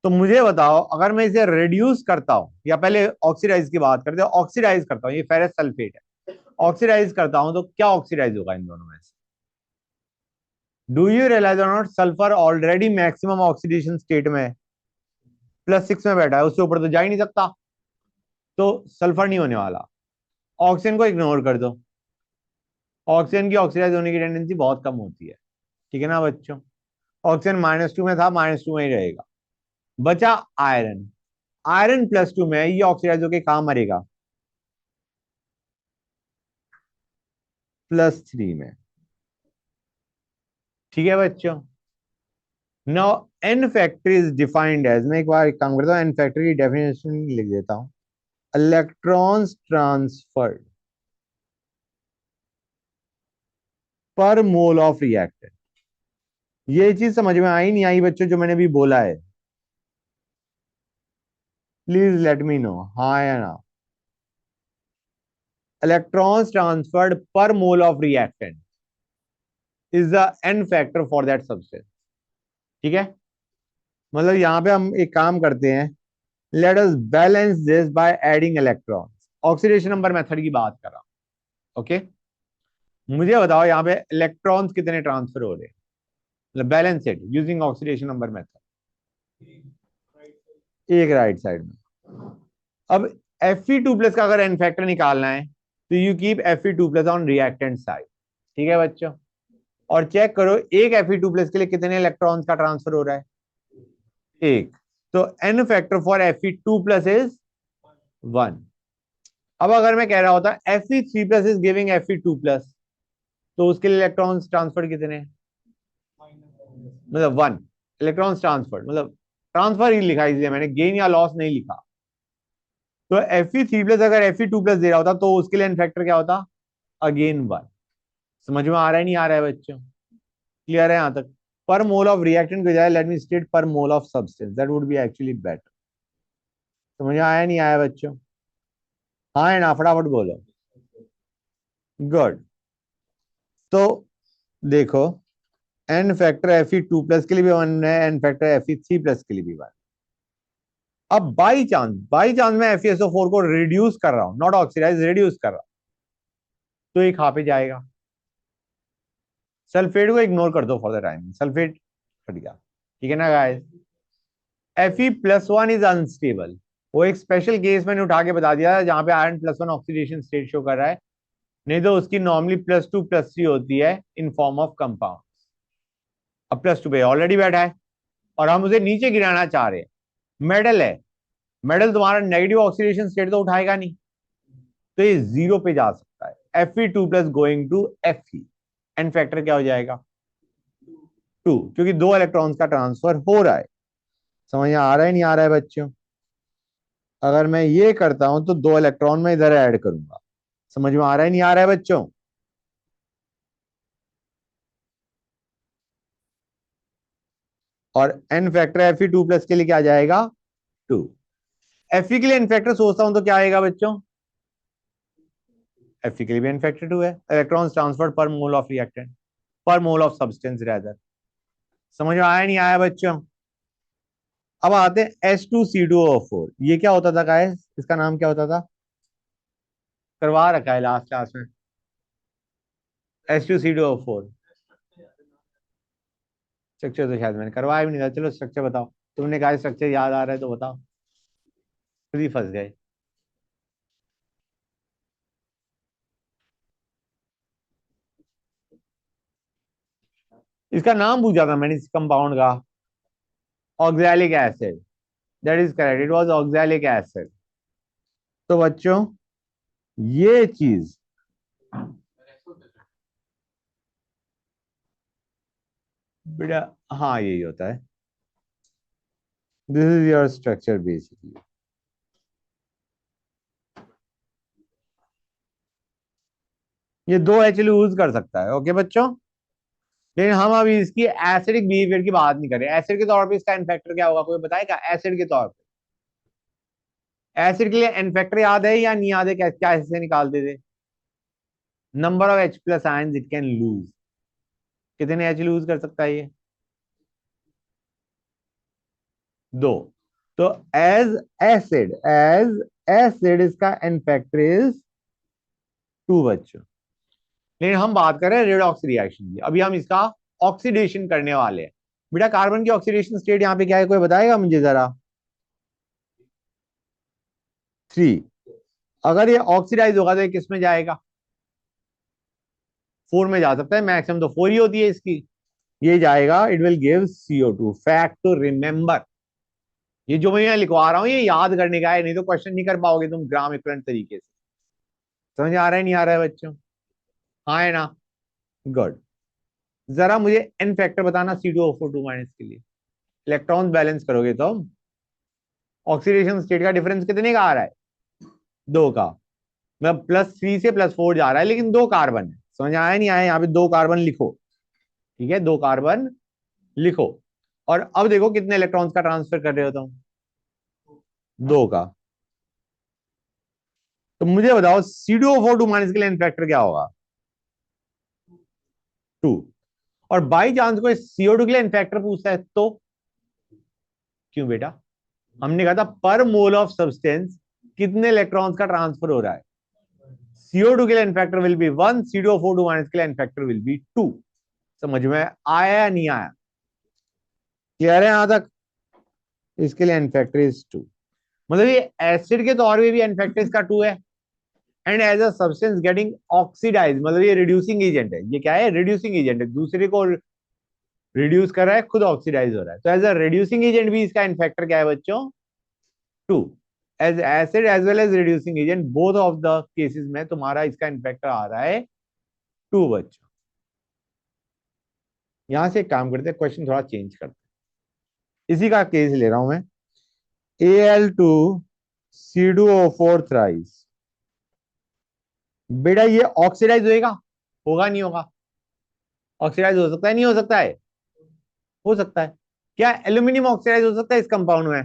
तो मुझे बताओ अगर मैं इसे रिड्यूस करता हूं, या पहले ऑक्सीडाइज की बात करते हैं, ऑक्सीडाइज करता हूं, ये फेरस सल्फेट है, ऑक्सीडाइज करता हूं तो क्या ऑक्सीडाइज होगा इन दोनों में से? डू यू रियलाइज और not, sulphur already maximum oxidation state में है, +6 में बैठा है, उससे ऊपर तो जा ही नहीं सकता, तो सल्फर नहीं होने वाला। ऑक्सीजन को इग्नोर कर दो, ऑक्सीजन की ऑक्सीडाइज होने की टेंडेंसी बहुत कम होती है। ठीक है ना बच्चों? ऑक्सीजन -2 में था, -2 में ही रहेगा। बचा आयरन। आयरन +2 में है, ये ऑक्सीडाइज होकर कहां मरेगा? +3 में। ठीक है बच्चों। Now n factor is defined as, मैं एक बार एक काम करता हूँ, एन फैक्टर की डेफिनेशन लिख देता हूँ। Electrons transferred per mole of reactant. ये चीज समझ में आई नहीं आई बच्चों जो मैंने भी बोला है? प्लीज लेट मी नो, हाँ या ना। Electrons transferred per mole of reactant is the n factor for that substance. ठीक है, मतलब यहां पे हम एक काम करते हैं, let us balance this by adding electrons. Oxidation number method की बात कर रहा हूं। ओके, मुझे बताओ यहाँ पे इलेक्ट्रॉन्स कितने ट्रांसफर हो रहे हैं, मतलब balance it using oxidation number method. एक राइट साइड में। अब Fe2+ का अगर एन फैक्टर निकालना है तो you keep Fe2+ on reactant side. ठीक है बच्चों, और चेक करो एक Fe2+ के लिए कितने इलेक्ट्रॉन्स का ट्रांसफर हो रहा है, एक। तो N factor for Fe2+ is 1। अब अगर मैं कह रहा होता Fe3+ इज गिविंग Fe2+, तो उसके लिए इलेक्ट्रॉन्स ट्रांसफर कितने हैं? मतलब 1 इलेक्ट्रॉन्स ट्रांसफर, मतलब ट्रांसफर ही लिखा इसलिए मैंने गेन या लॉस नहीं लिखा। तो Fe3+ अगर Fe2+ दे रहा होता तो उसके लिए एन फैक्टर क्या होता, अगेन 1। समझ में आ रहा है नहीं आ रहा है बच्चों? क्लियर है यहां तक? पर मोल ऑफ रिएक्टेंट के बजाय लेट मी स्टेट पर mole of substance, that would be actually better. समझ में आया नहीं आया बच्चों? हाँ है ना, फटाफट बोलो। गुड। तो देखो, एन फैक्टर Fe2+ के लिए भी 1 है, एन फैक्टर Fe3+ के लिए भी 1। अब बाई चांस मैं FeSO4 को रिड्यूस कर रहा हूं, नॉट ऑक्सीडाइज, रिड्यूस कर रहा हूं, तो ये कहां पे जाएगा? सल्फेट को इग्नोर कर दो फॉर द टाइम, सल्फेट हट गया। ठीक है ना गाइस? Fe+1 is unstable. वो एक स्पेशल केस मैंने उठा के बता दिया जहां पे Iron+1 ऑक्सीडेशन स्टेट शो कर रहा है, नहीं तो उसकी नॉर्मली +2+3 होती है इन फॉर्म ऑफ कंपाउंड। अब +2 पे ऑलरेडी बैठा है और हम उसे नीचे गिराना चाह रहे हैं। मेटल है, मेटल तुम्हारा नेगेटिव ऑक्सीडेशन स्टेट तो उठाएगा नहीं, तो ये 0 पे जा सकता है। Fe2+ going to Fe, n factor क्या हो जाएगा? 2, क्योंकि 2 इलेक्ट्रॉन्स का ट्रांसफर हो रहा है। समझ में आ रहा है नहीं आ रहा है बच्चों? अगर मैं ये करता हूं तो 2 इलेक्ट्रॉन में इधर ऐड करूंगा। समझ में आ रहा है नहीं आ रहा है बच्चों? और एन फैक्टर Fe2+ के लिए क्या आ जाएगा? 2। Fe के लिए एन फैक्टर सोचता हूं तो क्या आएगा बच्चों? Fe के लिए भी एन फैक्टर 2 है, इलेक्ट्रॉन्स ट्रांसफर पर मोल ऑफ रिएक्टेंट, पर मोल ऑफ सब्सटेंस रेदर। समझ में आया नहीं आया बच्चों? अब आते हैं H2C2O4। ये क्या होता था गाइस, इसका नाम क्या होता था? करवा रखा है लास्ट क्लास में। H2C2O4 स्ट्रक्चर तो शायद मैंने करवाया भी नहीं था। चलो स्ट्रक्चर बताओ, तुमने कहा स्ट्रक्चर याद आ रहा है तो बताओ, खुद ही फंस गए। इसका नाम पूछा था मैंने इस कंपाउंड का, oxalic acid. That is correct, it was oxalic acid. तो बच्चों ये चीज, बेटा हाँ यही होता है। This is your structure basically. ये 2 यूज कर सकता है, ओके बच्चों। लेकिन हम अभी इसकी एसिडिक बिहेवियर की बात नहीं कर रहे। एसिड के तौर पे इसका इन्फेक्टर क्या होगा, कोई बताएगा? एसिड के तौर पे एसिड के लिए इन्फेक्टर याद है या नहीं याद है? क्या ऐसे निकालते थे? Number of H+ ions it can lose. कितने H लूज कर सकता है ये? 2। तो एज एसिड इसका इन्फेक्टर इज 2 बच्चों। लेकिन हम बात कर रहे हैं रेडॉक्स रिएक्शन की, अभी हम इसका ऑक्सीडेशन करने वाले हैं। बेटा कार्बन की ऑक्सीडेशन स्टेट यहाँ पे क्या है, कोई बताएगा मुझे जरा? 3। अगर ये ऑक्सीडाइज होगा तो ये किस में जाएगा? 4 में जा सकता है, मैक्सिमम तो 4 ही होती है इसकी। ये जाएगा, it will give CO2। Fact to remember, ये जो मैं यहाँ लिखवा रहा हूँ ये याद करने का है, नहीं तो क्वेश्चन नहीं कर पाओगे तुम ग्राम इक्विवेलेंट तरीके से। समझ आ रहा है नहीं आ रहा है बच्चों? हाँ है ना, गुड। जरा मुझे एन फैक्टर बताना C2O4 माइनस के लिए। इलेक्ट्रॉन बैलेंस करोगे तो ऑक्सीडेशन स्टेट का डिफरेंस कितने का आ रहा है? 2 का। मतलब +3 से +4 जा रहा है, लेकिन 2 कार्बन है। समझ आया नहीं आया? यहाँ पे 2 कार्बन लिखो। ठीक है, 2 कार्बन लिखो। और अब देखो कितने इलेक्ट्रॉन्स का ट्रांसफर कर रहे हो तुम? 2 का। तो मुझे बताओ C2O4 माइनस के लिए फैक्टर क्या होगा? 2। और बाई चांस कोई CO2 के लिए फैक्टर पूछता है तो? क्यों बेटा? हमने कहा था पर मोल ऑफ सब्सटेंस कितने इलेक्ट्रॉन्स का ट्रांसफर हो रहा है। CO2 के लिए factor will B 1, C2O4 minus के लिए फैक्टर विल बी 2। समझ में आया या नहीं आया? क्लियर है यहां तक? इसके लिए फैक्टर इज 2। मतलब ये एसिड के तौर पे भी फैक्टर इसका 2 है। And as a substance getting oxidise, मतलब ये रिड्यूसिंग एजेंट है। ये क्या है? रिड्यूसिंग एजेंट है, दूसरे को रिड्यूस कर रहा है, खुद ऑक्सीडाइज हो रहा है। तो एज अ रिड्यूसिंग एजेंट भी इसका फैक्टर क्या है बच्चों? 2। As acid as well as reducing agent, both of the cases में तुम्हारा इसका फैक्टर आ रहा है 2 बच्चों। यहां से एक काम करते हैं, क्वेश्चन थोड़ा चेंज करते हैं। इसी का केस ले रहा हूं मैं। Al2C2O4 thrice. बेटा ये ऑक्सीडाइज होएगा? होगा नहीं होगा? ऑक्सीडाइज हो सकता है नहीं हो सकता है? हो सकता है। क्या एल्यूमिनियम ऑक्सीडाइज हो सकता है इस कंपाउंड में?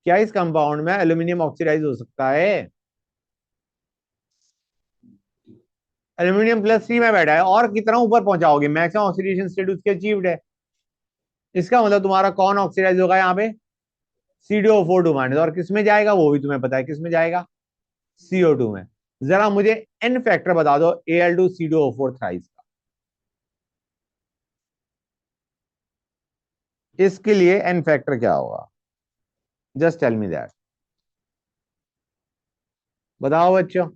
क्या इस कंपाउंड में एल्यूमिनियम ऑक्सीडाइज हो सकता है? एल्यूमिनियम +3 में बैठा है, और कितना ऊपर पहुंचाओगे? मैक्सिमम ऑक्सीडेशन स्टेट उसके अचीव्ड है। इसका मतलब तुम्हारा कौन ऑक्सीडाइज होगा यहाँ पे? C2O4 minus. और किस में जाएगा वो भी तुम्हें पता है, किस में जाएगा? CO2 में। जरा मुझे एन फैक्टर बता दो Al2C2O4 थ्राइस का। इसके लिए एन फैक्टर क्या होगा? Just tell me that. बताओ बच्चों।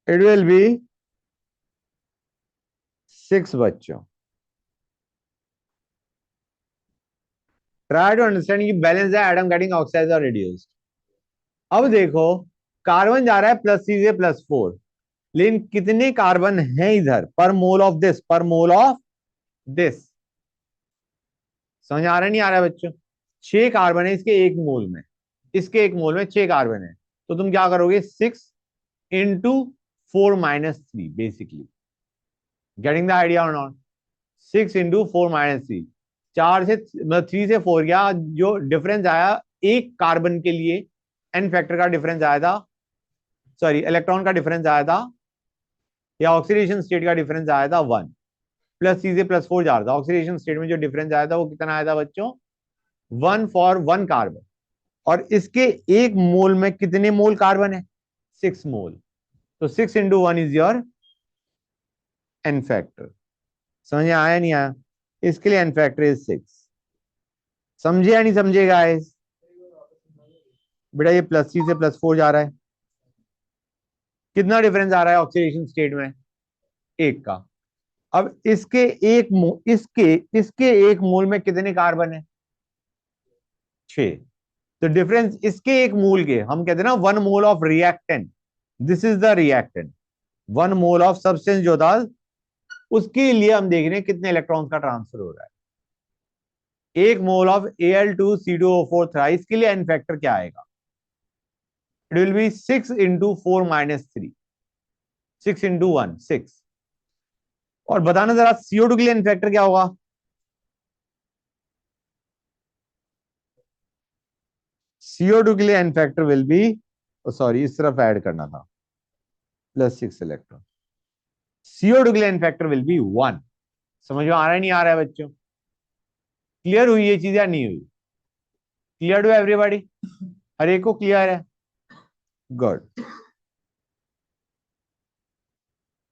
इट विल बी 6 बच्चों। ट्राई टू अंडरस्टैंड कि बैलेंस है एटम गेटिंग ऑक्साइड और रिड्यूस्ड। अब देखो, कार्बन जा रहा है +3 से +4, लेकिन कितने कार्बन है इधर पर मोल ऑफ दिस? पर मोल ऑफ दिस। समझ आ रहा नहीं आ रहा है बच्चों? 6 कार्बन है इसके एक मोल में। इसके एक मोल में 6 कार्बन है। तो तुम क्या करोगे? 6 × 4 - 3 बेसिकली। गेटिंग द आइडिया और नॉट? 6 × 4 - 3। 4 से मतलब 3 से 4 गया, जो डिफरेंस आया एक कार्बन के लिए, एन फैक्टर का डिफरेंस आया था, सॉरी इलेक्ट्रॉन का डिफरेंस आया था, या ऑक्सीडेशन स्टेट का डिफरेंस आया था 1। +3 से +4 जा रहा था। ऑक्सीडेशन स्टेट में जो डिफरेंस आया था वो कितना आया था बच्चों? 1 फॉर 1 कार्बन। और इसके एक मोल में कितने मोल कार्बन है? 6 मोल। तो 6 × 1 इज योर एन फैक्टर। समझ में आया नहीं आया? इसके लिए एन फैक्टर इज 6। समझे या नहीं समझे गाइस? बेटा ये +3 से +4 जा रहा है, कितना डिफरेंस आ रहा है ऑक्सीडेशन स्टेट में? 1 का। अब इसके इसके एक मोल में कितने कार्बन है? 6। तो डिफरेंस इसके एक मोल के, हम कहते हैं ना 1 मोल of reactant, this is the reactant. 1 mole of substance जो था, उसके लिए हम देख रहे हैं कितने इलेक्ट्रॉन्स का ट्रांसफर हो रहा है। 1 मोल ऑफ Al2C2O4 थ्राइस के लिए एन फैक्टर क्या आएगा? It will be 6 × 4 - 3। 6 × 1 6। और बताना जरा CO2 के लिए एन फैक्टर क्या होगा? CO2 के लिए n factor will be, sorry इस तरफ ऐड करना था, +6 इलेक्ट्रॉन। CO2 के लिए एन फैक्टर विल बी 1। समझ में आ रहा है नहीं आ रहा है बच्चों? क्लियर हुई ये चीज या नहीं हुई? Clear to everybody? हर एक को क्लियर है? गुड।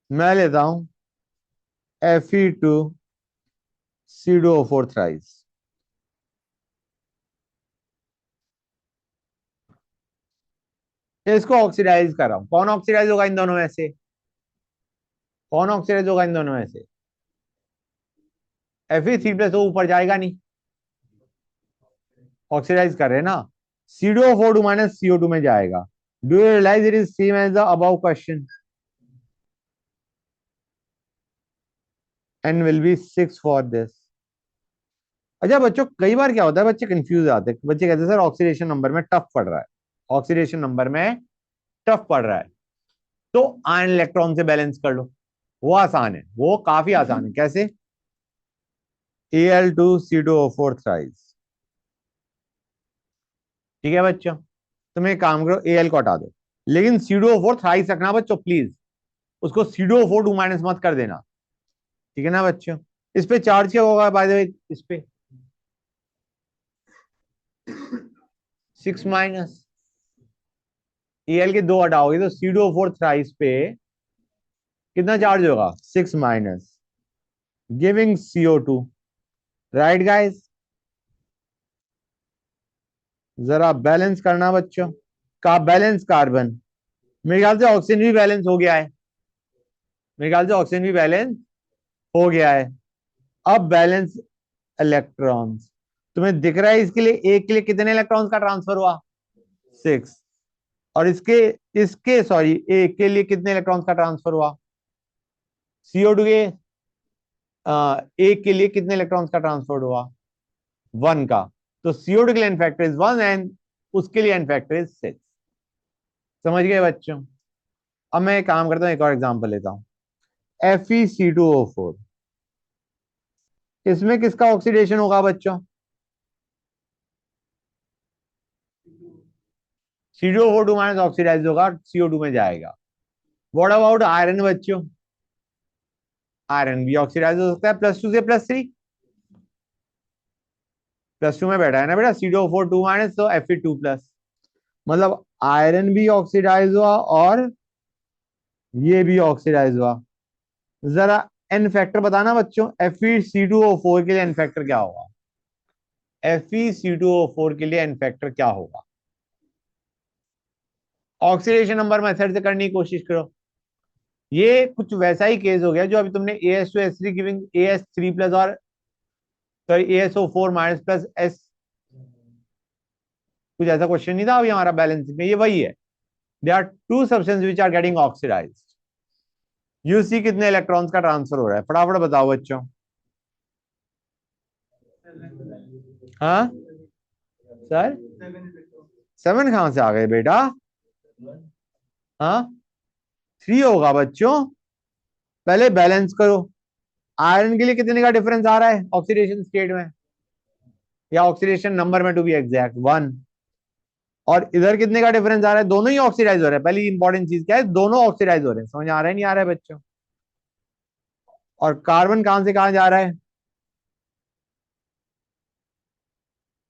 मैं लेता हूं Fe2C2O4 थ्राइस। इसको ऑक्सीडाइज कर रहा हूं। कौन ऑक्सीडाइज होगा इन दोनों में से? कौन ऑक्सीडाइज होगा इन दोनों में से? Fe3+O ऊपर जाएगा नहीं, ऑक्सीडाइज कर रहे हैं ना, CO4 माइनस CO2 में जाएगा. Do you realise it is same as the above question and will be 6 for this. अच्छा बच्चों, कई बार क्या होता है, बच्चे कंफ्यूज आते हैं. बच्चे कहते हैं सर ऑक्सीडेशन नंबर में टफ पड़ रहा है, ऑक्सीडेशन नंबर में टफ पड़ रहा है, तो आयन इलेक्ट्रॉन से बैलेंस कर लो. वो आसान है, वो काफी आसान है. कैसे? Al2C2O4 thrice. ठीक है बच्चों, तुम एक काम करो, Al को हटा दो, लेकिन C2O4 थ्राइस रखना बच्चों प्लीज. उसको C2O4 2 माइनस मत कर देना. ठीक है ना बच्चों? इस पे चार्ज क्या होगा बाय द वे? इस पे 6 माइनस. Al के दो हटाओगे तो C2O4 थ्राइस पे कितना चार्ज होगा? 6 minus, giving CO2. Right guys? जरा बैलेंस करना बच्चों का, बैलेंस कार्बन. मेरे ख्याल से ऑक्सीजन भी बैलेंस हो गया है, मेरे ख्याल से ऑक्सीजन भी बैलेंस हो गया है. अब बैलेंस इलेक्ट्रॉन्स. तुम्हें दिख रहा है इसके लिए, एक के लिए कितने इलेक्ट्रॉन्स का ट्रांसफर हुआ? 6. और इसके इसके सॉरी, एक के लिए कितने इलेक्ट्रॉन्स का ट्रांसफर हुआ? CO2 के एक के लिए कितने इलेक्ट्रॉन्स का ट्रांसफर हुआ? 1 का. तो CO2 के लिए एन फैक्टर इज 1 एंड उसके लिए एन फैक्टर इज 6. समझ गए बच्चों? अब मैं एक काम करता हूं, एक और एग्जांपल लेता हूं. FeC2O4, इसमें किसका ऑक्सीडेशन होगा बच्चों? C2O4 2 माइनस ऑक्सीडाइज होगा, CO2 में जाएगा. व्हाट अबाउट आयरन बच्चों? आयरन भी ऑक्सीडाइज हो सकता है, +2 से +3. +2 में बैठा है ना बेटा, C2O4 2 माइनस, तो Fe2 प्लस. मतलब आयरन भी ऑक्सीडाइज हुआ और ये भी ऑक्सीडाइज हुआ. जरा एन फैक्टर बताना बच्चों, FeC2O4 के लिए एन फैक्टर क्या होगा? FeC2O4 के लिए एन फैक्टर क्या होगा? ऑक्सीडेशन नंबर मेथड से करने की कोशिश करो. ये कुछ वैसा ही केस हो गया जो अभी तुमने AS2S3 गिविंग AS3 प्लस और sorry ASO4 minus plus S, कुछ ऐसा क्वेश्चन नहीं था अभी हमारा बैलेंसिंग में, ये वही है. They are two substance which are getting oxidised. You see कितने इलेक्ट्रॉन्स का ट्रांसफर हो रहा है, फटाफट बताओ बच्चों. हाँ सर, 7 कहां से आ गए बेटा? हाँ 3 होगा बच्चों. पहले बैलेंस करो. आयरन के लिए कितने का डिफरेंस आ रहा है ऑक्सीडेशन स्टेट में, या ऑक्सीडेशन नंबर में टू बी एग्जैक्ट 1. और इधर कितने का डिफरेंस आ रहा है? दोनों ही ऑक्सीडाइज हो रहे हैं. पहली इंपॉर्टेंट चीज क्या है, दोनों ऑक्सीडाइज हो रहे हैं. समझ आ रहा है नहीं आ रहा है बच्चों? और कार्बन कहां से कहां जा रहा है?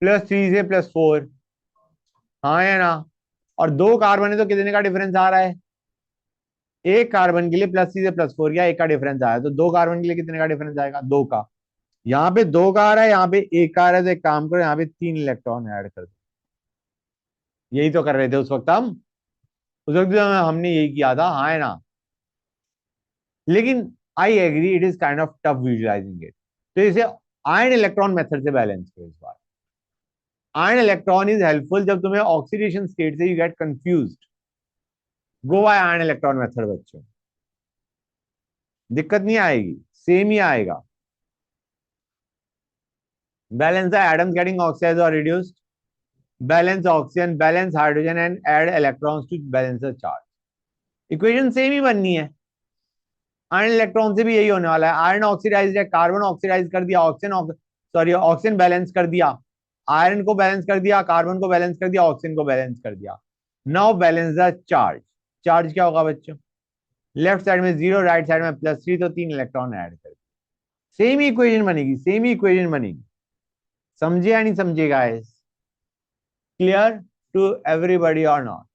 +3 से +4. हाँ है ना? और दो कार्बन है तो कितने का डिफरेंस आ रहा है? एक कार्बन के लिए +3 से +4 या एक का डिफरेंस आया, तो दो कार्बन के लिए कितने का डिफरेंस आएगा? 2 का. यहाँ पे 2 का आ रहा है, यहाँ पे 1 का आ रहा है, तो एक काम करो, यहाँ पे 3 इलेक्ट्रॉन ऐड कर दो. यही तो कर रहे थे उस वक्त हम, उस वक्त भी हमने यही किया था. हाँ है ना? लेकिन I agree it is kind of tough visualising it. तो इसे आयन इलेक्ट्रॉन मेथड से बैलेंस करो इस बार. आयन इलेक्ट्रॉन इज हेल्पफुल जब तुम्हें ऑक्सीडेशन स्टेट से you get confused. Go by ion electron method बच्चों, दिक्कत नहीं आएगी, सेम ही आएगा. Balance the atoms getting oxide और reduced, balance oxygen, balance hydrogen and add electrons to balance the charge. Equation same ही बननी है. आयरन इलेक्ट्रॉन से भी यही होने वाला है. आयरन ऑक्सीडाइज है, कार्बन ऑक्सीडाइज कर दिया, ऑक्सीजन सॉरी ऑक्सीजन बैलेंस कर दिया, आयरन को बैलेंस कर दिया, कार्बन को बैलेंस कर दिया, ऑक्सीजन को बैलेंस कर दिया. Now balance the charge. Charge क्या होगा बच्चों? लेफ्ट साइड में 0, राइट साइड में +3, तो 3 इलेक्ट्रॉन ऐड कर. सेम ही इक्वेशन बनेगी, सेम ही इक्वेशन बनेगी. समझे या नहीं समझे guys? Clear to everybody or not?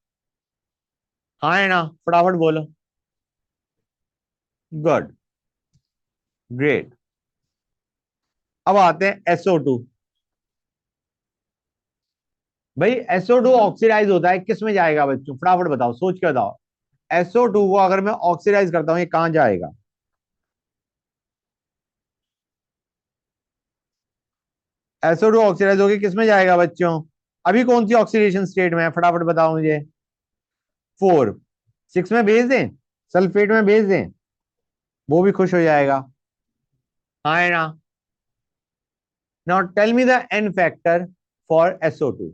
हाँ है ना? फटाफट बोलो. Good, great. अब आते हैं SO2. भाई SO2 ऑक्सीडाइज होता है, किस में जाएगा बच्चों? फटाफट बताओ, सोच के बताओ. SO2 को अगर मैं ऑक्सीडाइज करता हूं, ये कहां जाएगा? SO2 ऑक्सीडाइज होके किस में जाएगा बच्चों? अभी कौन सी ऑक्सीडेशन स्टेट में है, फटाफट बताओ मुझे। 4, 6 में भेज दें, सल्फेट में भेज दें, वो भी खुश हो जाएगा। हाँ है ना? Now tell me the n factor for SO2।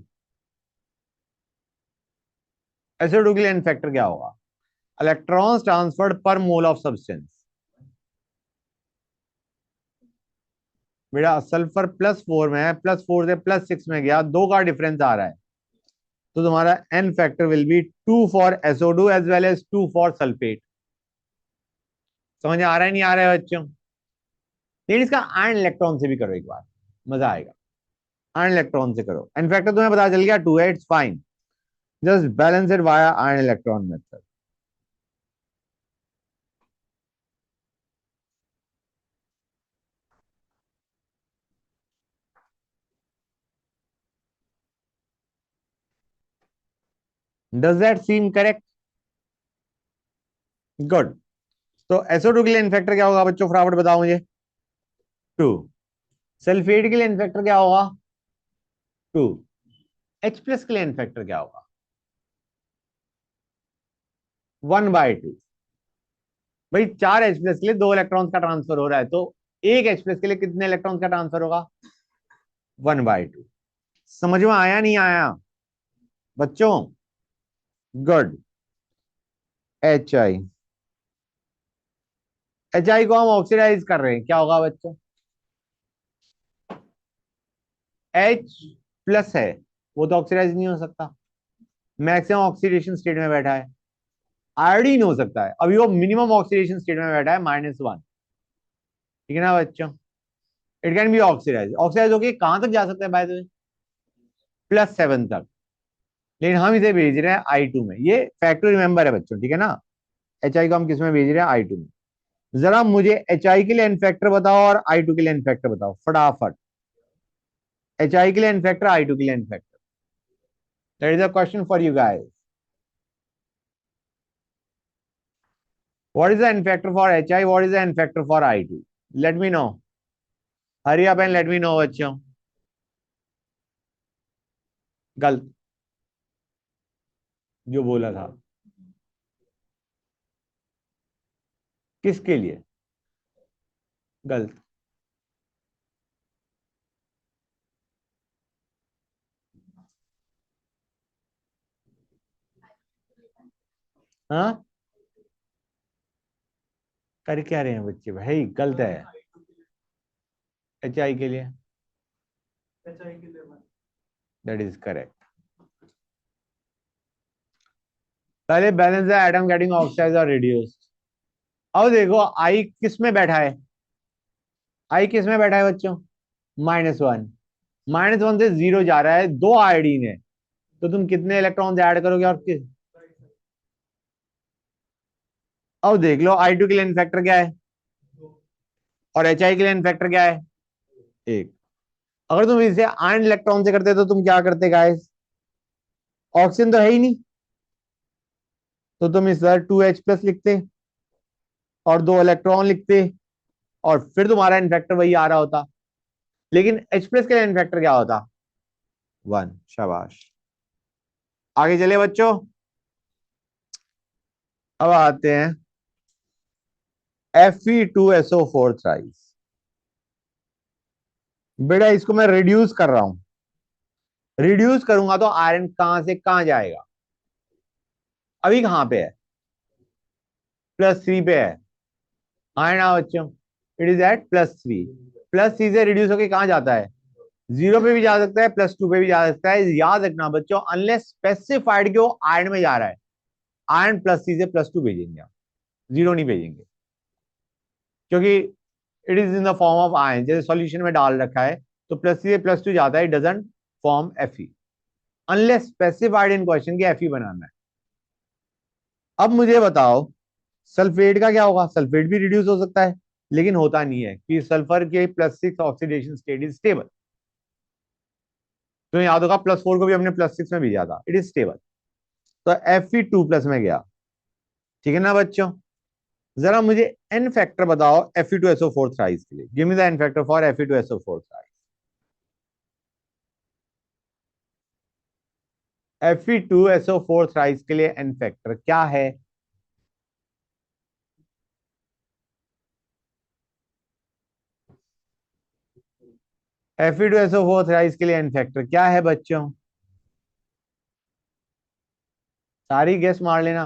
SO2 के लिए एन फैक्टर क्या होगा? Electrons transferred per mole of substance. बेटा सल्फर +4 में है, +4 से +6 में गया, 2 का डिफरेंस आ रहा है, तो तुम्हारा n factor will be 2 for SO2 as well as 2 for sulphate. समझ आ रहा है नहीं आ रहा है बच्चों? लेकिन इसका आयन इलेक्ट्रॉन से भी करो एक बार, मजा आएगा। आयन इलेक्ट्रॉन से करो, एन फैक्टर तुम्हें पता चल गया 2 है, it's fine. Just balance it via ion electron method. Does that seem correct? Good. तो SO2 के लिए एन फैक्टर क्या होगा बच्चों, फटाफट बताओ मुझे। 2। सल्फेट के लिए एन फैक्टर क्या होगा? 2। H+ के लिए एन फैक्टर क्या होगा? 1/2। भाई 4 H+ के लिए 2 इलेक्ट्रॉन्स का ट्रांसफर हो रहा है, तो एक H+ के लिए कितने इलेक्ट्रॉन्स का ट्रांसफर होगा? 1/2। समझ में आया नहीं आया बच्चों? गुड। HI, HI को हम ऑक्सीडाइज कर रहे हैं, क्या होगा बच्चों? H+ है, वो तो ऑक्सीडाइज नहीं हो सकता, मैक्सिमम ऑक्सीडेशन स्टेट में बैठा है। आयोडीन हो सकता है, अभी वो मिनिमम ऑक्सीडेशन स्टेट में बैठा है, -1। ठीक है ना बच्चों? It can be oxidise, oxidise होके कहां तक जा सकता है बाय द वे? +7 तक। लेकिन हम इसे भेज रहे हैं I2 में, ये फैक्टर रिमेंबर है बच्चों, ठीक है ना? HI को हम किस में भेज रहे हैं? I2 में। जरा मुझे HI के लिए एन फैक्टर बताओ और I2 के लिए एन फैक्टर बताओ फटाफट। HI के लिए एन फैक्टर, I2 के लिए n factor. That is a question for you guys. What is the n factor for HI, what is the n factor for I2? Let me know, hurry up and let me know बच्चों। गलत, जो बोला था। किसके लिए? गलत। हाँ, कर क्या रहे हैं बच्चे भाई, गलत है। HI के लिए, दैट इज करेक्ट। पहले balance the atom getting oxide और रिड्यूस्ड। अब देखो आई किस में बैठा है, आई किस में बैठा है बच्चों? -1। -1 से 0 जा रहा है, 2 आयोडीन है, तो तुम कितने इलेक्ट्रॉन ऐड करोगे और किस? अब देख लो I2 के लिए एन फैक्टर क्या है और HI के लिए एन फैक्टर क्या है? 1। अगर तुम इसे आयन इलेक्ट्रॉन से करते तो तुम क्या करते गाइस? ऑक्सीजन तो है ही नहीं, तो तुम इस तरह 2H+ लिखते और 2 इलेक्ट्रॉन लिखते, और फिर तुम्हारा एन फैक्टर वही आ रहा होता। लेकिन H+ के लिए एन फैक्टर क्या होता? 1। शाबाश। आगे चले बच्चों, अब आते हैं Fe2SO4 थ्राइस। बेटा इसको मैं रिड्यूस कर रहा हूं, रिड्यूस करूंगा तो आयरन कहां से कहां जाएगा? अभी कहां पे है? +3 पे है। हाँ ना बच्चों, इट इज एट +3। +3 से रिड्यूस होके कहां जाता है? 0 पे भी जा सकता है, +2 पे भी जा सकता है। याद रखना बच्चों, अनलेस स्पेसिफाइड कि वो आयरन में जा रहा है, आयरन +3 से +2 भेजेंगे आप, 0 नहीं भेजेंगे, क्योंकि it is in the form of ion, जैसे सॉल्यूशन में डाल रखा है, तो +3 से +2 जाता है, it doesn't form Fe, unless specified in question की Fe बनाना है। अब मुझे बताओ सल्फेट का क्या होगा? सल्फेट भी रिड्यूस हो सकता है, लेकिन होता नहीं है कि सल्फर के +6 ऑक्सीडेशन स्टेट इज स्टेबल। तो याद होगा +4 को भी हमने +6 में भेजा था, इट इज स्टेबल, तो Fe2+ में गया। ठीक है ना बच्चों? जरा मुझे एन फैक्टर बताओ Fe2SO4 थ्राइस के लिए, give me the n factor for Fe2SO4 thrice. Fe2SO4 thrice के लिए एन फैक्टर क्या है? Fe2SO4 थ्राइस के लिए एन फैक्टर क्या है बच्चों? सारी गेस मार लेना।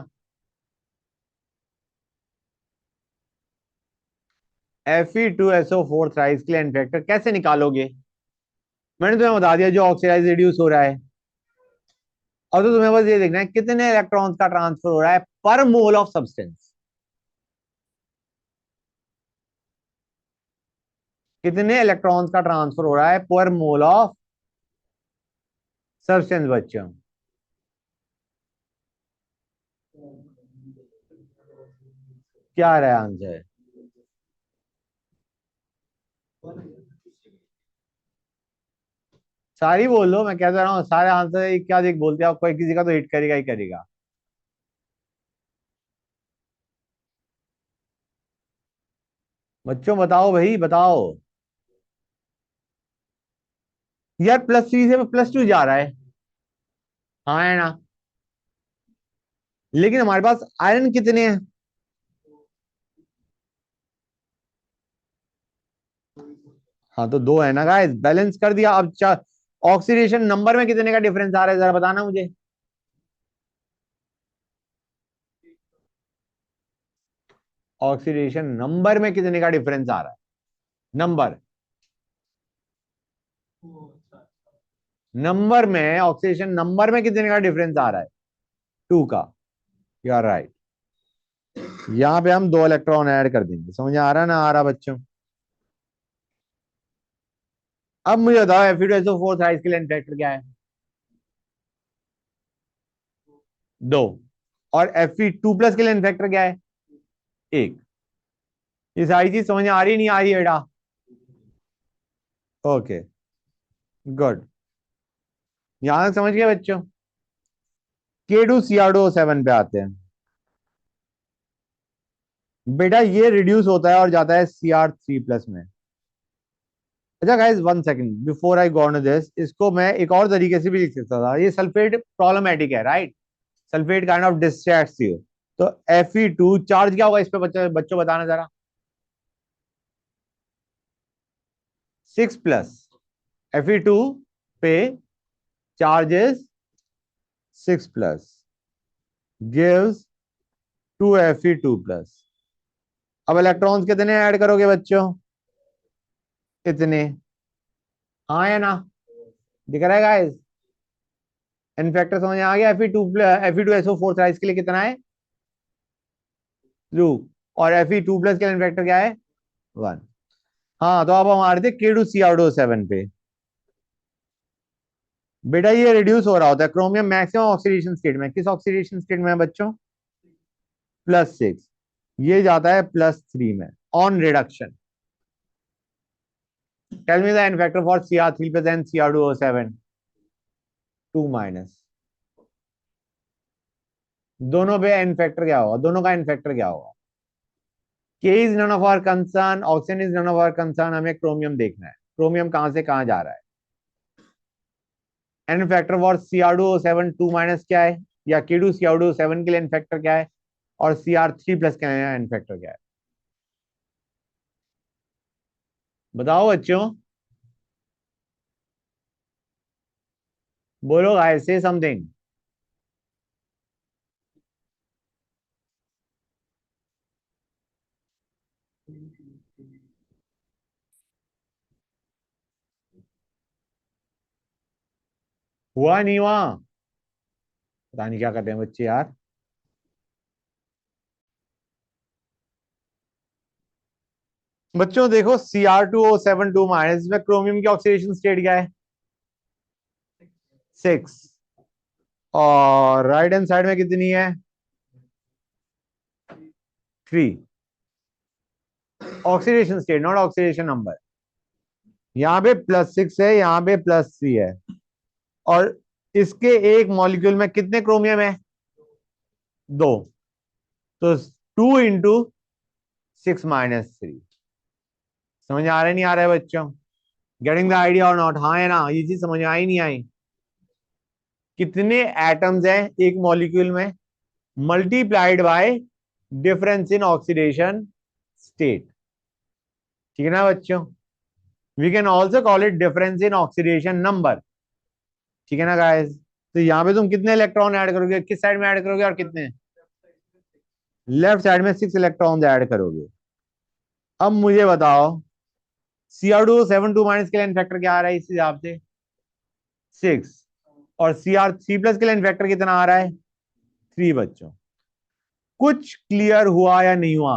Fe2SO4 थ्राइस के लिए एन फैक्टर कैसे निकालोगे? मैंने तुम्हें बता दिया, जो ऑक्सीडाइज रिड्यूस हो रहा है। अब तो तुम्हें बस ये देखना है कितने इलेक्ट्रॉन्स का ट्रांसफर हो रहा है पर मोल ऑफ सब्सटेंस। कितने इलेक्ट्रॉन्स का ट्रांसफर हो रहा है पर मोल ऑफ सब्सटेंस बच्चों? क्या रहा आंसर? सारी बोल लो, मैं कहता रहा हूँ सारे आंसर क्या देख बोलते हैं आप, कोई किसी का तो हिट करेगा ही करेगा। बच्चों बताओ भाई बताओ। यार +3 से +2 जा रहा है। हाँ है ना? लेकिन हमारे पास आयरन कितने हैं? हाँ तो दो है ना गाइस, बैलेंस कर दिया। अब ऑक्सीडेशन नंबर में कितने का डिफरेंस आ रहा है जरा बताना मुझे। ऑक्सीडेशन नंबर में कितने का डिफरेंस आ रहा है? नंबर, नंबर में ऑक्सीडेशन नंबर में कितने का डिफरेंस आ रहा है? 2 का। You are right. यहाँ पे हम 2 इलेक्ट्रॉन ऐड कर देंगे। समझ आ रहा ना आ रहा बच्चों? अब मुझे बताओ Fe2SO4 था, इसके लिए फैक्टर क्या है? 2। और Fe2+ के लिए फैक्टर क्या है? 1। ये सारी चीज समझ में आ रही नहीं आ रही बेटा? Okay, good. यहां तक समझ गए बच्चों? K2CR2O7 पे आते हैं। बेटा ये रिड्यूस होता है और जाता है Cr3+ में। अच्छा guys, 1 second before I go on this, इसको मैं एक और तरीके से भी लिख सकता था। ये सल्फेट प्रॉब्लमेटिक है, right? Sulphate kind of distracts you. तो Fe2 चार्ज क्या होगा इस पे बच्चों बच्चों बताना जरा। 6+। Fe2 पे चार्जेस 6+ गिव्स 2Fe2+। अब इलेक्ट्रॉन्स कितने ऐड करोगे बच्चों? कितने? हाँ या ना? दिख रहा है गाइस? इनफैक्टर समझ में आ गया? Fe2SO4 था, इसके लिए कितना है? 2। और Fe2+ के लिए इनफैक्टर क्या है? 1। हाँ तो अब हम आ रहे थे K2CR2O7 पे। बेटा ये रिड्यूस हो रहा होता है क्रोमियम मैक्सिमम ऑक्सीडेशन स्टेट में। किस ऑक्सीडेशन स्टेट में है बच्चों? +6। ये जाता है +3 में on reduction. Tell me the n factor for Cr3+ and Cr2O7। 2-। दोनों पे एन फैक्टर क्या होगा? दोनों का एन फैक्टर क्या होगा? K is none of our concern, oxygen is none of our concern. हमें क्रोमियम देखना है, क्रोमियम कहां से कहां जा रहा है। एन फैक्टर फॉर Cr2O7 2- क्या है? या K2CR2O7 के लिए एन फैक्टर क्या है? और Cr3+ के लिए एन फैक्टर क्या है? बताओ बच्चों, बोलो गाइस, से समथिंग। हुआ नहीं हुआ? पता नहीं क्या करते हैं बच्चे यार। बच्चों देखो Cr2O7 2- में क्रोमियम की ऑक्सीडेशन स्टेट क्या है? 6। और राइट हैंड साइड में कितनी है? 3। Oxidation state not oxidation number. यहाँ पे +6 है, यहाँ पे +3 है। और इसके एक मॉलिक्यूल में कितने क्रोमियम है? 2। तो 2 × 6 - 3। समझ आ रहा है नहीं आ रहा है बच्चों? गेटिंग द आइडिया और नॉट? हाँ है ना? ये चीज समझ में आई नहीं आई? कितने एटम्स हैं एक मॉलिक्यूल में, multiplied by difference in oxidation state. ठीक है ना बच्चों? We can also call it difference in oxidation number. ठीक है ना गाइस? तो यहाँ पे तुम कितने इलेक्ट्रॉन ऐड करोगे, किस साइड में ऐड करोगे और कितने? लेफ्ट साइड में 6 इलेक्ट्रॉन ऐड करोगे। अब मुझे बताओ Cr2O7 2 माइनस के लिए फैक्टर क्या आ रहा है इस हिसाब से? 6। और Cr3 प्लस के लिए फैक्टर कितना आ रहा है? 3 बच्चों। कुछ क्लियर हुआ या नहीं हुआ?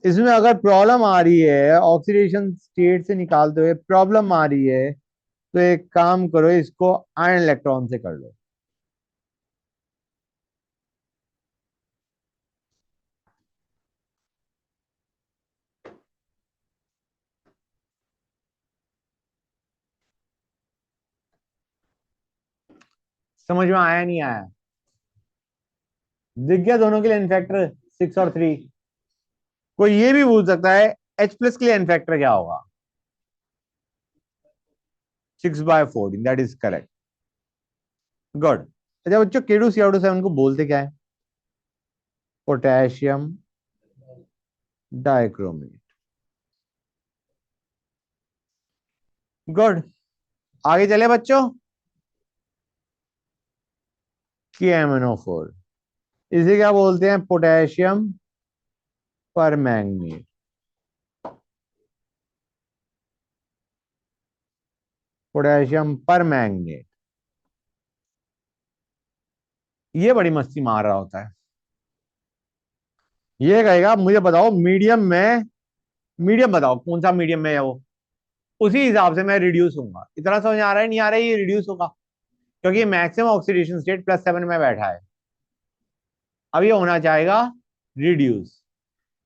इसमें अगर प्रॉब्लम आ रही है, ऑक्सीडेशन स्टेट से निकालते हुए प्रॉब्लम आ रही है, तो एक काम करो, इसको आयन इलेक्ट्रॉन से कर लो। समझ में आया नहीं आया? दिख गया दोनों के लिए इनफैक्टर 6 और 3? कोई ये भी पूछ सकता है H प्लस के लिए इनफैक्टर क्या होगा? 6/14, दैट इज करेक्ट। गुड। अच्छा बच्चों, K2Cr2O7 को बोलते क्या है? Potassium dichromate. गुड। आगे चले बच्चों। KMnO4, इसे क्या बोलते हैं? पोटेशियम पर मैंगनीज। पोटेशियम पर मैंगनेट। ये बड़ी मस्ती मार रहा होता है। ये कहेगा मुझे बताओ मीडियम में, मीडियम बताओ कौन सा मीडियम में है वो, उसी हिसाब से मैं रिड्यूस होऊंगा। इतना समझ आ रहा है नहीं आ रहा है? ये रिड्यूस होगा क्योंकि ये मैक्सिमम ऑक्सीडेशन स्टेट +7 में बैठा है। अब ये होना चाहेगा रिड्यूस।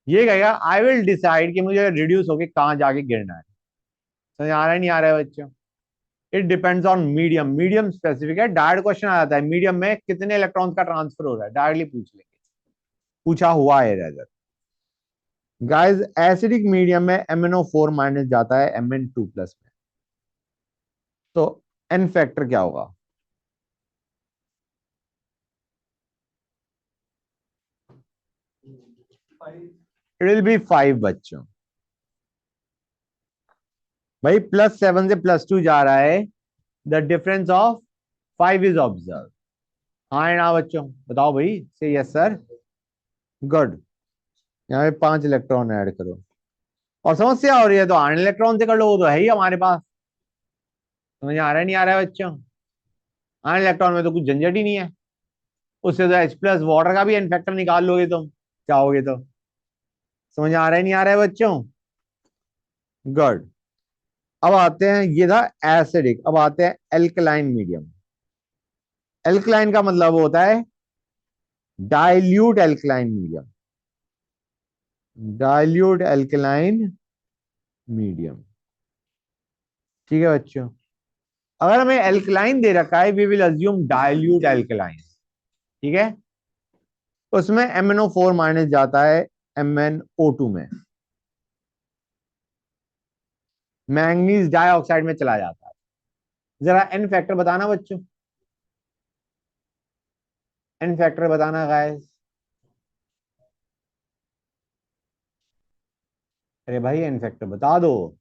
ये कहेगा आई विल डिसाइड कि मुझे रिड्यूस होके कहां जाके गिरना है। समझ आ रहा है नहीं आ रहा है बच्चों? It depends on medium. Medium specific है। डायरेक्ट क्वेश्चन आ जाता है मीडियम में कितने इलेक्ट्रॉन्स का ट्रांसफर हो रहा है, डायरेक्टली पूछ लेंगे, पूछा हुआ है रेदर। गाइस एसिडिक मीडियम में MnO4- जाता है Mn2+ में, तो एन फैक्टर क्या होगा? इट विल बी 5 बच्चों। भाई +7 से +2 जा रहा है, the difference of 5 is observe. हाँ है ना बच्चों? बताओ भाई से यस सर। गुड। यहाँ पे 5 इलेक्ट्रॉन ऐड करो। और समस्या हो रही है तो आयन इलेक्ट्रॉन से कर लो, वो तो है ही हमारे पास। समझ आ रहा है नहीं आ रहा है बच्चों? आयन इलेक्ट्रॉन में तो कुछ झंझट ही नहीं है। उससे तो H+ वाटर का भी एन फैक्टर निकाल लोगे तुम चाहोगे तो। समझ आ रहा है नहीं आ रहा है बच्चों? गुड। अब आते हैं, ये था एसिडिक, अब आते हैं एल्कलाइन मीडियम। एल्कलाइन का मतलब होता है dilute alkaline medium. Dilute alkaline medium. ठीक है बच्चों? अगर हमें एल्कलाइन दे रखा है, we will assume dilute alkaline. ठीक है? उसमें MnO4- जाता है MnO2 में, मैंगनीज डाइऑक्साइड में चला जाता है। जरा एन फैक्टर बताना बच्चों, एन फैक्टर बताना गाइस। अरे भाई एन फैक्टर बता दो।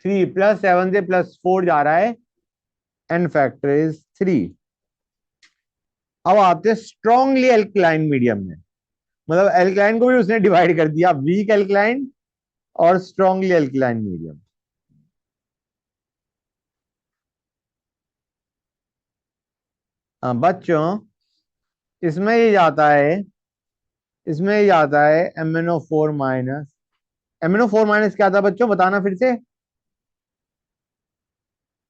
3 +7 से +4 जा रहा है, एन फैक्टर इज 3। अब आते हैं स्ट्रॉन्गली एल्कलाइन मीडियम में। मतलब एल्कलाइन को भी उसने डिवाइड कर दिया, वीक एल्कलाइन और स्ट्रॉन्गली एल्कलाइन मीडियम। हाँ बच्चों, इसमें ये जाता है, इसमें ये जाता है MnO4-। MnO4- क्या था बच्चों, बताना फिर से?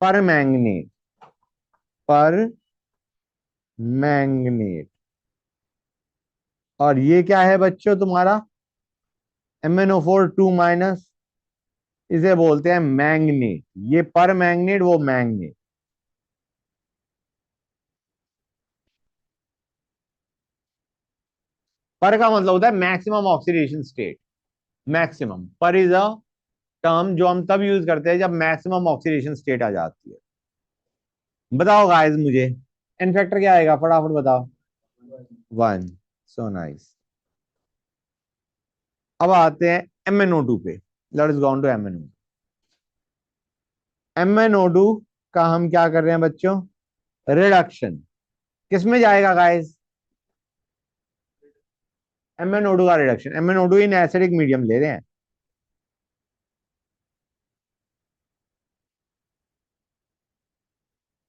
पर मैंगनेट। पर मैंगनेट। और ये क्या है बच्चों तुम्हारा? MnO4 2-। इसे बोलते हैं मैंगनेट। ये पर मैंगनेट, वो मैंगनेट। पर का मतलब होता है मैक्सिमम ऑक्सीडेशन स्टेट। मैक्सिमम पर इज अ टर्म जो हम तब यूज करते हैं जब मैक्सिमम ऑक्सीडेशन स्टेट आ जाती है। बताओ गाइस मुझे एन फैक्टर क्या आएगा, फटाफट बताओ। वन। So nice. अब आते हैं MnO2 पे। Let's go on to MnO2। MnO2 का हम क्या कर रहे हैं बच्चों, रिडक्शन। किस में जाएगा गाइस, MnO2 का reduction. MnO2 in acidic medium ले रहे हैं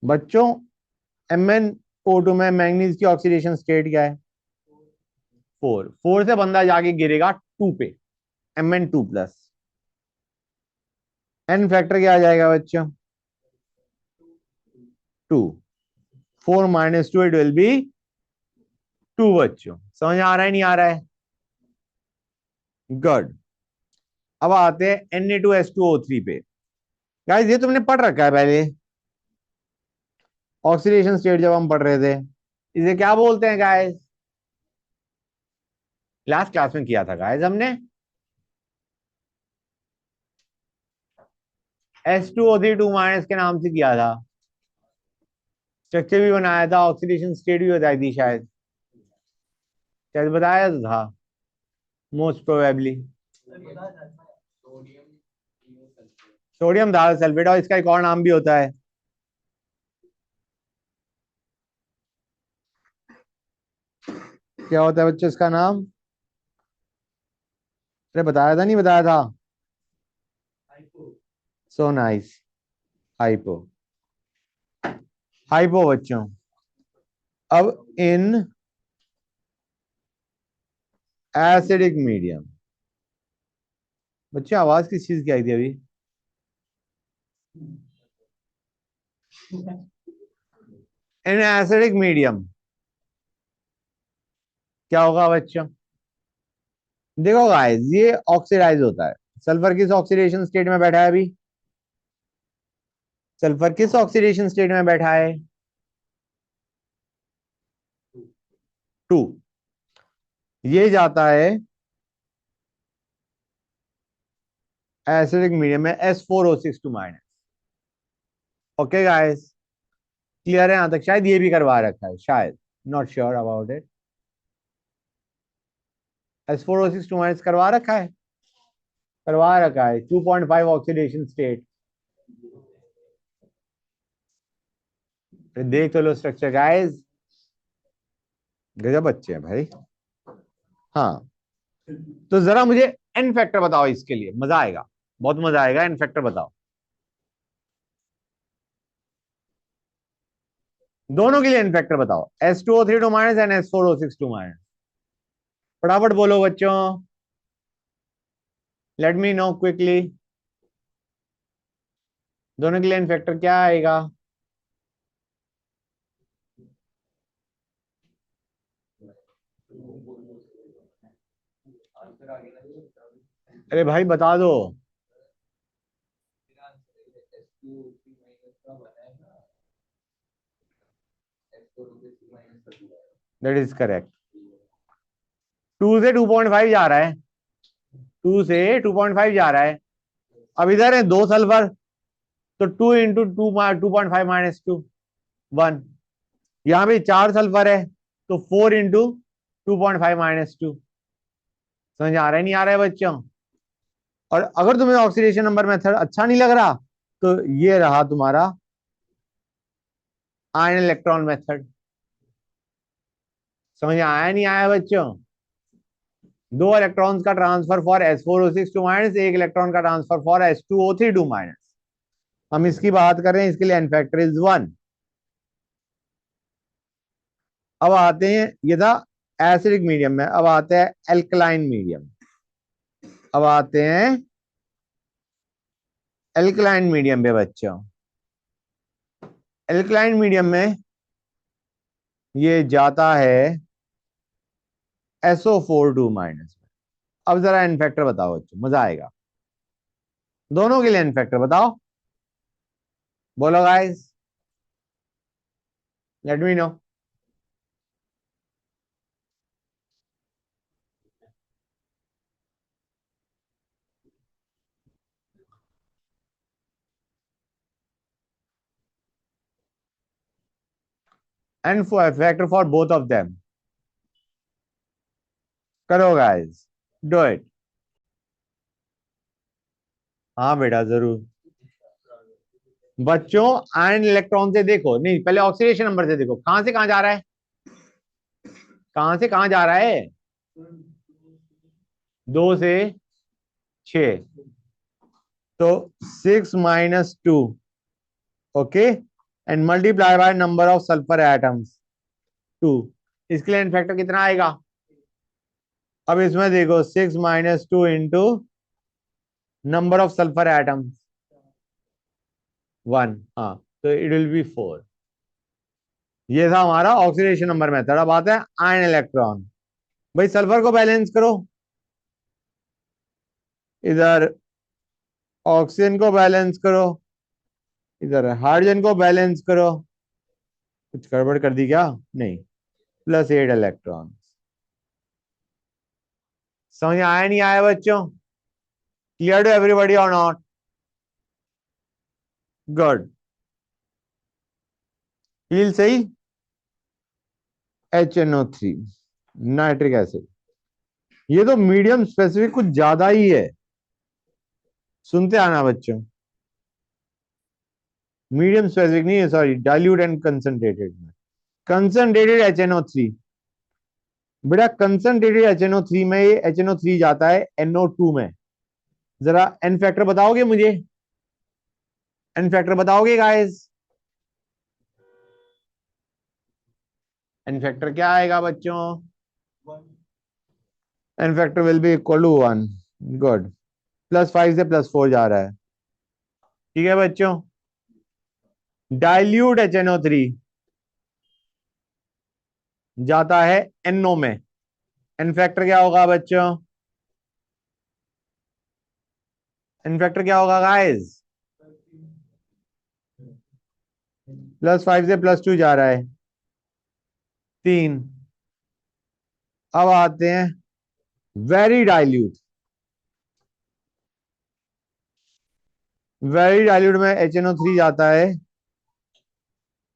बच्चों। MnO2 में मैंगनीज की ऑक्सीडेशन स्टेट क्या है, फोर। फोर से बंदा जाके गिरेगा टू पे, Mn2 प्लस। एन फैक्टर क्या आ जाएगा बच्चों, two. Four minus two, it will be two. बच्चों समझ आ रहा है नहीं आ रहा है, गुड। अब आते हैं Na2H2O3 पे। गाइस ये तुमने पढ़ रखा है पहले, ऑक्सीडेशन स्टेट जब हम पढ़ रहे थे। इसे क्या बोलते हैं गाइस, लास्ट क्लास में किया था गाइस हमने, H2O3 2 के नाम से किया था। स्ट्रक्चर भी बनाया था, ऑक्सीडेशन स्टेट भी बताई थी शायद, शायद बताया तो था मोस्ट प्रोबेबली। सोडियम दाल सल्फेट, और इसका एक और नाम भी होता है, क्या होता है बच्चों इसका नाम, अरे बताया था नहीं बताया था, सो नाइस, हाइपो। हाइपो बच्चों। अब इन एसिडिक मीडियम, बच्चों आवाज किस चीज की आई थी अभी, इन एसिडिक मीडियम क्या होगा बच्चों, देखो गाइस ये ऑक्सीडाइज होता है। सल्फर किस ऑक्सीडेशन स्टेट में बैठा है अभी, सल्फर किस ऑक्सीडेशन स्टेट में बैठा है, टू। ये जाता है एसिडिक मीडियम में S4O6 2-। ओके गाइस, क्लियर है यहां तक, शायद ये भी करवा रखा है शायद, not sure about it. S4O6 2- करवा रखा है, करवा रखा है 2.5 ऑक्सीडेशन स्टेट। देख तो लो स्ट्रक्चर गाइस, गजब बच्चे हैं भाई। हाँ, तो जरा मुझे एन फैक्टर बताओ, इसके लिए मजा आएगा, बहुत मजा आएगा, एन फैक्टर बताओ दोनों के लिए। एन फैक्टर बताओ, S2O3 2- एंड S4O6 2-। फटाफट बोलो बच्चों, लेट मी नो क्विकली, दोनों के लिए एन फैक्टर क्या आएगा। अरे भाई बता दो। That is correct. टू से 2.5 जा रहा है, 2 से 2.5 जा रहा है। अब इधर है दो सल्फर, तो 2 × 2 - 2.5 - 2 1। यहाँ पे चार सल्फर है, तो 4 × 2.5 - 2। समझ आ रहा है नहीं आ रहा है बच्चों। और अगर तुम्हें ऑक्सीडेशन नंबर मेथड अच्छा नहीं लग रहा, तो ये रहा तुम्हारा आयन इलेक्ट्रॉन मेथड। समझ आया नहीं आया बच्चों, दो इलेक्ट्रॉन्स का ट्रांसफर फॉर S4O6 2-। एक इलेक्ट्रॉन का ट्रांसफर फॉर H2O3 2-। हम इसकी बात कर रहे हैं, इसके लिए एन फैक्टर इज 1। अब आते हैं, ये था एसिडिक मीडियम में, अब आते हैं एल्कलाइन मीडियम। अब आते हैं एल्कलाइन मीडियम पे बच्चों। एल्कलाइन मीडियम में ये जाता है SO4 2-। अब जरा एन फैक्टर बताओ बच्चों, मजा आएगा, दोनों के लिए एन फैक्टर बताओ, बोलो guys, let me know. N factor for both of them. करो गाइस, डू इट। हाँ बेटा जरूर। बच्चों आयन इलेक्ट्रॉन से देखो, नहीं पहले ऑक्सीडेशन नंबर से देखो, कहां से कहां जा रहा है, कहां से कहां जा रहा है। 2 से 6, तो 6 - 2, okay, and multiply by number of sulphur atoms 2। इसके लिए फैक्टर कितना आएगा। अब इसमें देखो 6 - 2 into number of sulphur atoms 1, हाँ, तो इट विल बी 4। ये था हमारा ऑक्सीडेशन नंबर मेथड। अब आता है आयन इलेक्ट्रॉन। भाई सल्फर को बैलेंस करो, इधर ऑक्सीजन को बैलेंस करो, इधर हाइड्रोजन को बैलेंस करो। कुछ गड़बड़ कर दी क्या, नहीं। +8 इलेक्ट्रॉन। समझ आया नहीं आया बच्चों, clear to everybody or not. Good, feel सही। HNO3 नाइट्रिक एसिड, ये तो मीडियम स्पेसिफिक कुछ ज्यादा ही है, सुनते आना बच्चों। मीडियम स्पेसिफिक नहीं है, सॉरी, डाइल्यूट एंड कंसंट्रेटेड में। कंसंट्रेटेड HNO3, बेटा कंसंट्रेटेड HNO3 में ये HNO3 जाता है NO2 में। जरा एन फैक्टर बताओगे मुझे, एन फैक्टर बताओगे गाइस। एन फैक्टर क्या आएगा बच्चों। N factor will be equal to 1। Good, +5 से +4 जा रहा है, ठीक है बच्चों। डाइल्यूट HNO3 जाता है NO में। एन फैक्टर क्या होगा बच्चों, एन फैक्टर क्या होगा गाइस। +5 से +2 जा रहा है, 3। अब आते हैं वेरी डाइल्यूट। वेरी डाइल्यूट में HNO3 जाता है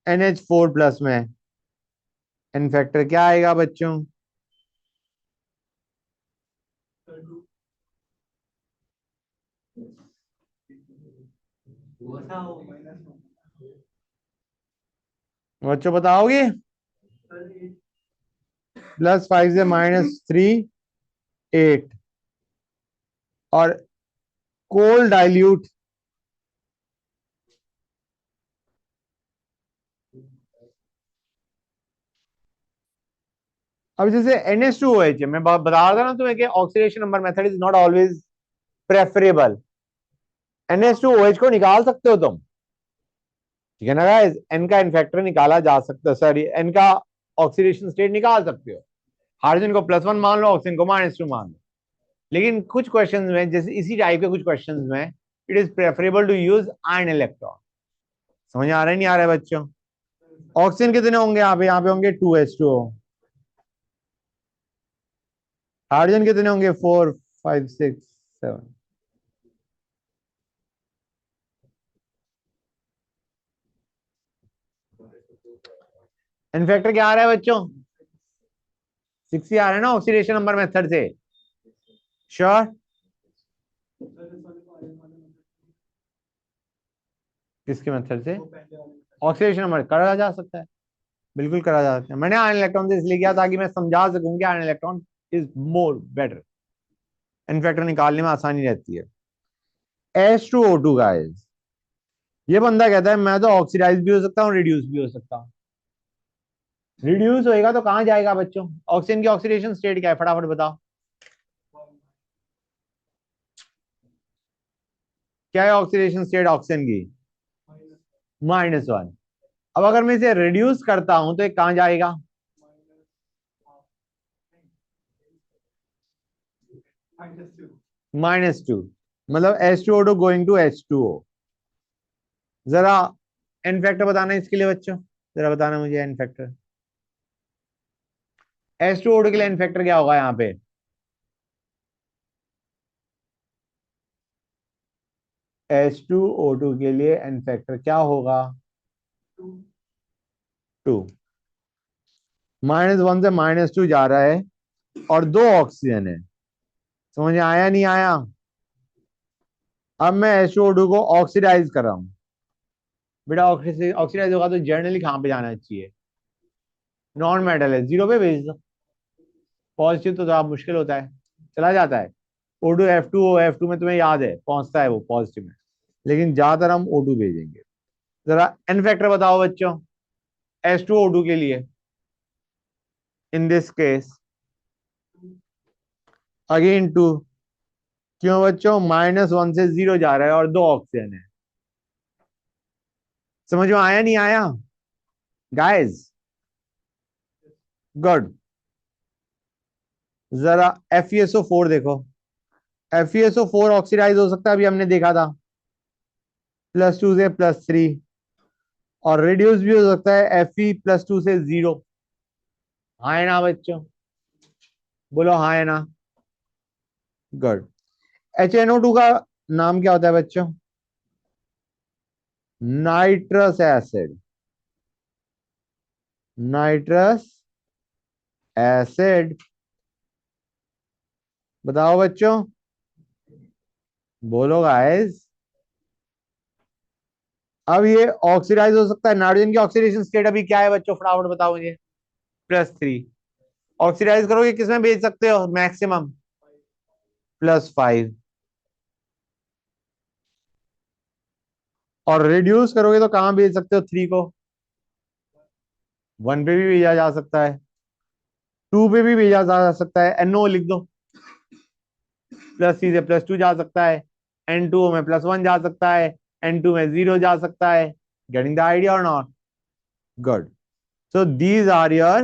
NH4+ में। एन फैक्टर क्या आएगा बच्चों। बच्चों बताओगे। +5 से -3, 8। और कोल्ड डाइल्यूट, अब जैसे NH2OH, मैं बता रहा था ना तुम्हें कि oxidation number method is not always preferable. NH2OH को निकाल सकते हो तुम, ठीक है ना गाइस, एन का इनफैक्टर निकाला जा सकता है, सॉरी एन का ऑक्सीडेशन स्टेट निकाल सकते हो। हाइड्रोजन को +1 मान लो, ऑक्सीजन को -2 मान लो। लेकिन कुछ क्वेश्चंस में, जैसे इसी टाइप के कुछ क्वेश्चंस में, it is preferable to use ion electron. समझ आ रहा है नहीं आ रहा है बच्चों। ऑक्सीजन कितने होंगे यहाँ पे होंगे 2H2O। हाइड्रोजन कितने होंगे 4, 5, 6, 7। इनफैक्टर क्या आ रहा है बच्चों, 6 ही आ रहा है ना ऑक्सीडेशन नंबर मेथड से। श्योर, किसके मेथड से, ऑक्सीडेशन नंबर करा जा सकता है, बिल्कुल करा जा सकता है। मैंने आयन इलेक्ट्रॉन से इसलिए किया ताकि मैं समझा सकूं कि ion electron is more better, n factor निकालने में आसानी रहती है। H2O2 गाइस, ये बंदा कहता है मैं तो ऑक्सीडाइज भी हो सकता हूँ, रिड्यूस भी हो सकता हूँ। रिड्यूस होएगा तो कहां जाएगा बच्चों, ऑक्सीजन की ऑक्सीडेशन स्टेट क्या है, फटाफट बताओ। क्या है ऑक्सीडेशन स्टेट ऑक्सीजन की, -1। अब अगर मैं इसे रिड्यूस करता हूं तो ये कहां जाएगा, -2। मतलब H2O2 गोइंग टू H2O। जरा एन फैक्टर बताना इसके लिए बच्चों, जरा बताना मुझे एन फैक्टर। H2O2 के लिए एन फैक्टर क्या होगा यहाँ पे। H2O2 के लिए एन फैक्टर क्या होगा, 2। -1 से -2 जा रहा है और 2 ऑक्सीजन है। समझ में आया नहीं आया? अब मैं H2O2 को ऑक्सीडाइज कर रहा हूं। बेटा ऑक्सीडाइज होगा तो जनरली कहां पे जाना चाहिए? नॉन मेटल है, जीरो पे भेज दो। पॉजिटिव तो थोड़ा मुश्किल होता है, चला जाता है। O2 F2 में तुम्हें याद है पहुंचता है वो पॉजिटिव में, लेकिन ज्यादातर हम O2 भेजेंगे। जरा एन फैक्टर बताओ बच्चों H2O2 के लिए। In this case again 2। क्यों बच्चों? -1 से 0 जा रहा है और 2 ऑक्सीजन है। समझ में आया नहीं आया गाइस? गुड। जरा FeSO4 देखो। FeSO4 ऑक्सीडाइज हो सकता है, अभी हमने देखा था, +2 से +3। और रिड्यूस भी हो सकता है Fe+2 से 0। हाँ है ना बच्चों? बोलो हाँ है ना? गुड। HNO2 का नाम क्या होता है बच्चों? Nitrous acid. Nitrous acid. बताओ बच्चों, बोलो गाइस। अब ये ऑक्सीडाइज हो सकता है। नाइट्रोजन की ऑक्सीडेशन स्टेट अभी क्या है बच्चों? फटाफट बताओ मुझे। +3। ऑक्सीडाइज करोगे किसमें भेज सकते हो मैक्सिमम? +5। और रिड्यूस करोगे तो कहां भेज सकते हो 3 को? 1 पे भी भेजा जा सकता है, 2 पे भी भेजा जा सकता है। NO लिख दो। +3 से +2 जा सकता है। N2 में +1 जा सकता है। N2 में 0 जा सकता है। गेटिंग द आइडिया और not? Good. So these are your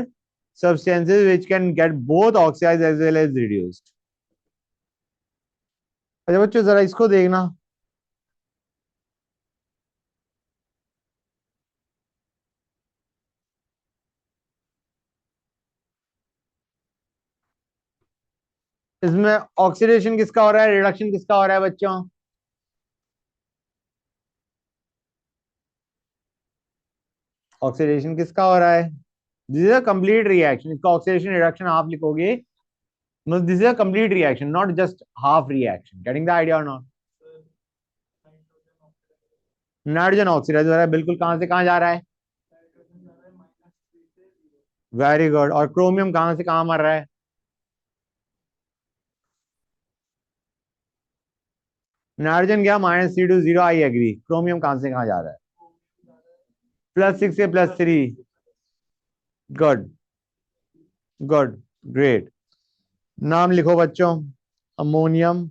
substances which can get both oxidized as well as reduced. अच्छा बच्चों जरा इसको देखना। इसमें ऑक्सीडेशन किसका हो रहा है, रिडक्शन किसका हो रहा है बच्चों? ऑक्सीडेशन किसका हो रहा है? This is a complete reaction. इसका ऑक्सीडेशन रिडक्शन आप लिखोगे, मतलब this is a complete reaction, not just half reaction. Getting the idea और नॉट? नाइट्रोजन ऑक्सीडाइज हो रहा है बिल्कुल। कहां से कहां जा रहा है? Very good. और क्रोमियम कहां से कहां मर रहा है? नाइट्रोजन गया -3 to 0, आई एग्री। क्रोमियम कहां से कहां जा रहा है? +6 से +3। गुड। गुड। ग्रेट। नाम लिखो बच्चों। Ammonium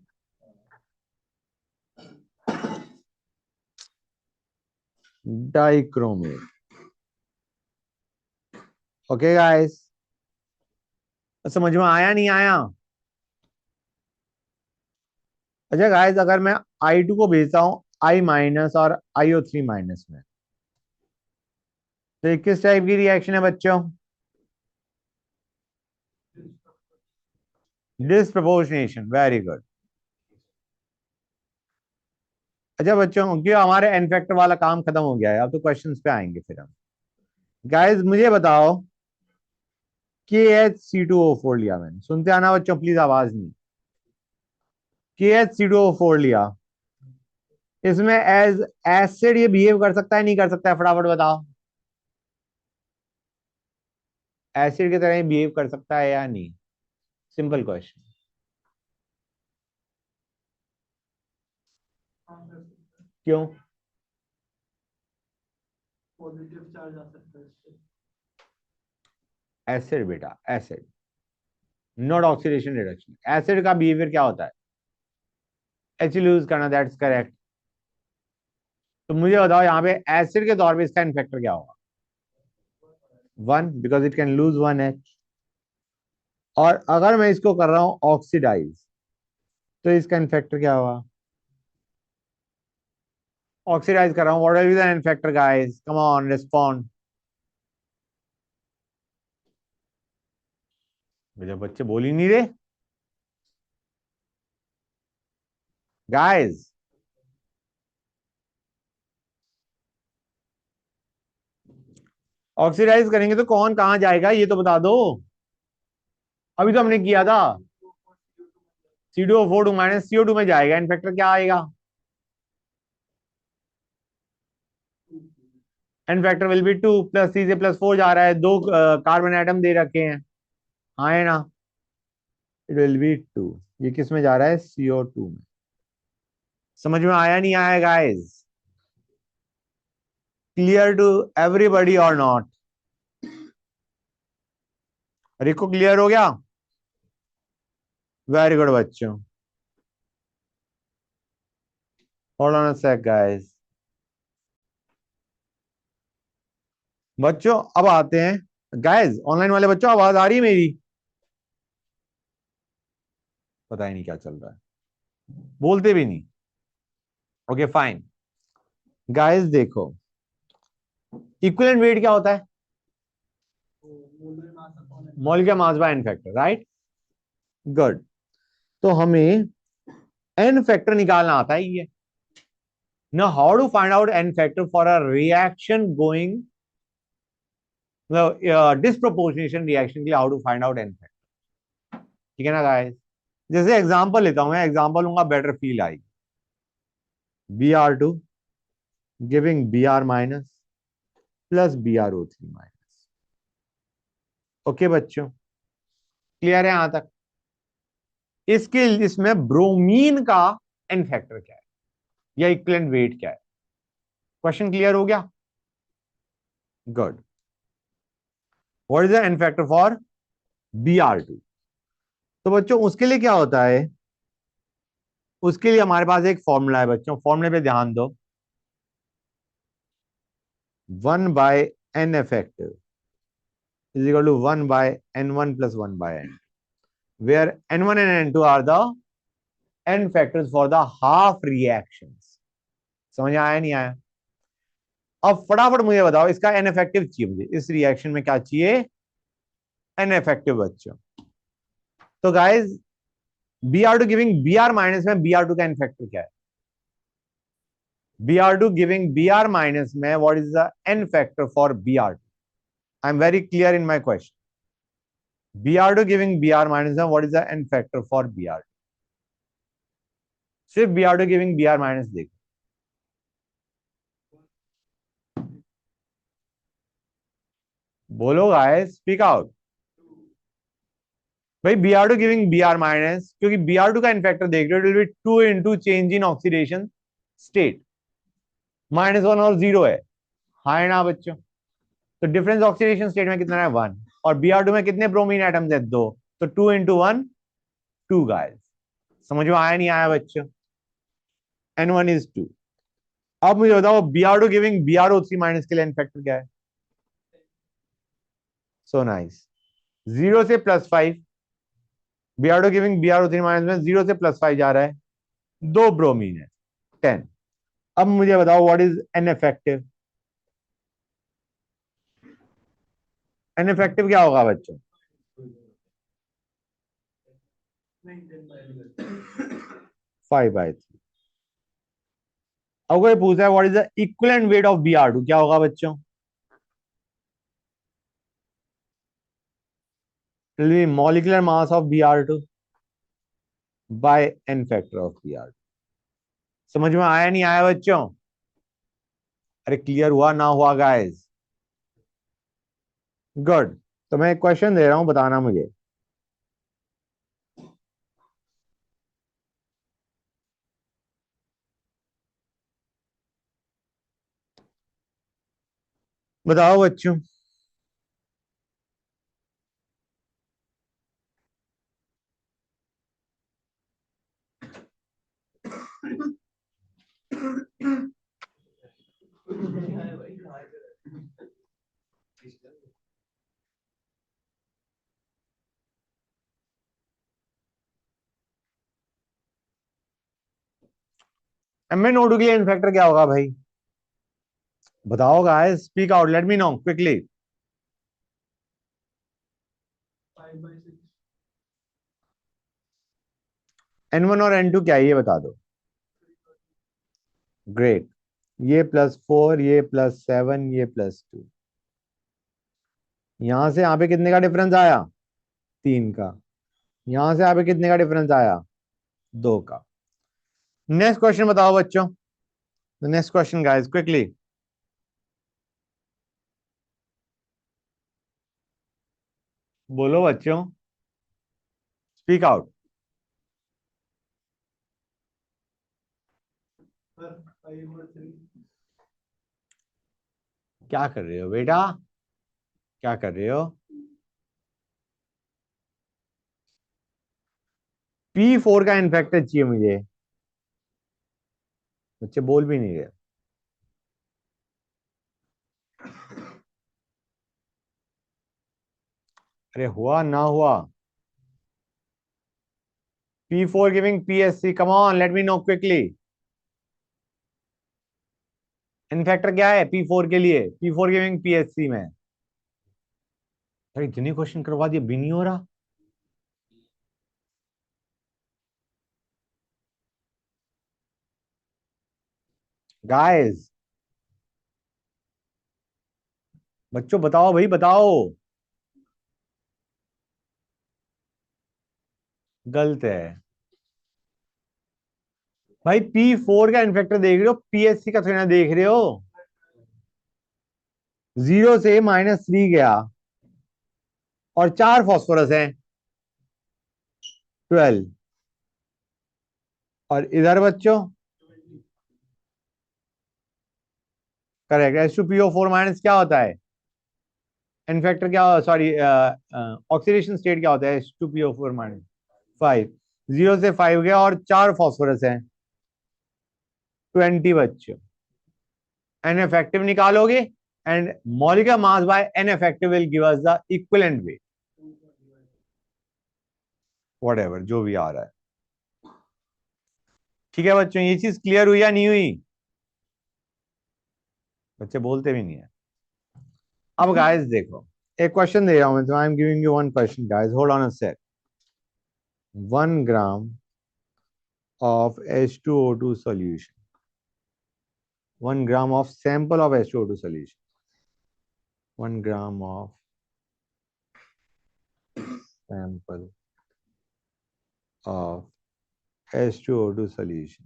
dichromate. ओके गाइस, समझ में आया नहीं आया? अच्छा गाइस, अगर मैं I2 को भेजता हूं I- और IO3- में, तो ये किस टाइप की रिएक्शन है बच्चों? डिस्प्रपोर्शनेशन। Very good. अच्छा बच्चों, क्योंकि हमारे एन फैक्टर वाला काम खत्म हो गया है, अब तो क्वेश्चंस पे आएंगे फिर हम। गाइस मुझे बताओ, KH C2O4 लिया मैंने, सुनते आना बच्चों प्लीज, आवाज नहीं। KH C2O4 लिया, इसमें एज एसिड ये बिहेव कर सकता है नहीं कर सकता है? फटाफट बताओ। एसिड की तरह ही बिहेव कर सकता है या नहीं? Simple question. क्यों? एसिड बेटा, acid, not oxidation reduction. Acid का बिहेवियर क्या होता है? एच लूज करना, दैट्स करेक्ट। तो मुझे बताओ यहाँ पे एसिड के तौर पे इसका इन्फेक्टर क्या होगा? 1, because it can lose 1 H। और अगर मैं इसको कर रहा हूं ऑक्सीडाइज, तो इसका इन्फेक्टर क्या होगा? ऑक्सीडाइज कर रहा हूं, what will be the इन्फेक्टर guys? Come on respond. मुझे बच्चे बोल ही नहीं रहे गाइस। ऑक्सीडाइज करेंगे तो कौन कहां जाएगा ये तो बता दो। अभी तो हमने किया था। CO4 माइनस CO2 में जाएगा, इन फैक्टर क्या आएगा? N factor will be 2 plus 3 से +4 जा रहा है, दो कार्बन एटम दे रखे हैं, हाँ है ना? It will be 2। ये किस में जा रहा है? CO2 में। समझ में आया नहीं आया गाइस? क्लियर टू एवरीबडी और नॉट? रिको क्लियर हो गया? वेरी गुड बच्चों। Hold on a sec guys. बच्चों अब आते हैं गाइस, ऑनलाइन वाले बच्चों आवाज आ रही है मेरी? पता ही नहीं क्या चल रहा है, बोलते भी नहीं। Okay fine. गाइस देखो, इक्विवेलेंट वेट क्या होता है? Molecular mass by n factor, right? Good. तो हमें एन फैक्टर निकालना आता है ये। Now how to find out n factor for a reaction going, disproportionation reaction के लिए how to find out n factor? ठीक है ना गाइस? जैसे एग्जांपल लेता हूं मैं, एग्जांपल लूंगा better feel I. Br2 giving Br minus plus BrO3 minus. Okay बच्चों, क्लियर है यहां तक? इसके इसमें ब्रोमीन का एन फैक्टर क्या है या इक्विवेलेंट वेट क्या है? क्वेश्चन क्लियर हो गया? Good. What is the n factor for Br2? तो बच्चों उसके लिए क्या होता है? उसके लिए हमारे पास एक फॉर्मूला है बच्चों, फॉर्मूले पे ध्यान दो। 1/n effective is equal to 1/n1 plus 1/n, where n1 and n2 are the n factors for the half reactions। समझ आया नहीं आया? अब फटाफट मुझे बताओ, इसका एन इफेक्टिव चाहिए मुझे, इस रिएक्शन में क्या चाहिए? एन इफेक्टिव बच्चों। तो guys Br2 giving Br minus में Br2 का एन फैक्टर क्या है? Br2 गिविंग Br माइनस में what is the n factor for Br2? I am very clear in my question. Br2 giving Br minus में what is the n factor for Br2? सिर्फ Br2 giving Br minus देखो। बोलो guys, speak out. भाई Br2 giving Br minus, क्योंकि Br2 का n-factor देख रहे हो, it will be 2 into change in oxidation state, -1 और 0 है, हाँ है ना बच्चों? तो डिफरेंस ऑक्सीडेशन स्टेट में कितना है? 1। और Br2 में कितने ब्रोमीन एटम्स है? 2। तो 2 इंटू 1 2 गाइस। समझ में आया नहीं आया बच्चों? N1 is 2। अब मुझे बताओ Br2 गिविंग BrO3 माइनस के लिए इनफैक्टर क्या है? So nice. 0 से +5, Br2 गिविंग BrO3 माइनस में 0 से +5 जा रहा है, 2 ब्रोमीन है, 10। अब मुझे बताओ what is n effective? N effective क्या होगा बच्चों? 5/3। अब कोई पूछा है what is the equivalent weight of Br2, क्या होगा बच्चों? Molecular mass of Br2 by n factor of Br2। समझ में आया नहीं आया बच्चों? अरे क्लियर हुआ ना हुआ गाइस? गुड। तो मैं एक क्वेश्चन दे रहा हूं, बताना मुझे। बताओ बच्चों। MnO2 के लिए इनफैक्टर क्या होगा भाई? बताओ guys, speak out, late me know quickly. N1 और N2 क्या है ये बता दो। ग्रेट। ये +4, ये +7, ये +2। यहां से यहाँ पे कितने का डिफरेंस आया? 3 का। यहां से यहाँ पे कितने का डिफरेंस आया? 2 का। नेक्स्ट क्वेश्चन बताओ बच्चों। Next question guys quickly. बोलो बच्चों, स्पीक आउट। क्या कर रहे हो बेटा? क्या कर रहे हो? P4 का इन्फेक्टर चाहिए मुझे। बच्चे बोल भी नहीं रहे। अरे हुआ ना हुआ? P4 giving PSC, come on let me know quickly. इन्फेक्टर क्या है P4 के लिए? P4 गिविंग PSC में। अरे इतने क्वेश्चन करवा दिए, भी नहीं हो रहा। गाइस, बच्चों बताओ भाई बताओ। गलत है भाई। P4 का इन्फेक्टर देख रहे हो, PSC का थोड़ी ना देख रहे हो। 0 से -3 गया और 4 फॉस्फोरस हैं, 12। और इधर बच्चों करेक्ट, H2PO4- क्या होता है इन्फेक्टर? क्या, सॉरी, ऑक्सीडेशन स्टेट क्या होता है H2PO4-? 5। 0 से 5 गया और 4 फॉस्फोरस हैं, 20 बच्चों। एन इफेक्टिव निकालोगे and molecular mass by an effective will give us the equivalent wait, whatever जो भी आ रहा है। ठीक है बच्चों, ये चीज क्लियर हुई या नहीं हुई? बच्चे बोलते भी नहीं है। अब गाइस देखो, एक क्वेश्चन दे रहा हूं मैं, I am giving you one question guys, hold on a sec. 1 gram of H2O2 solution, 1 gram of sample of H2O2 solution, 1 gram of sample of H2O2 solution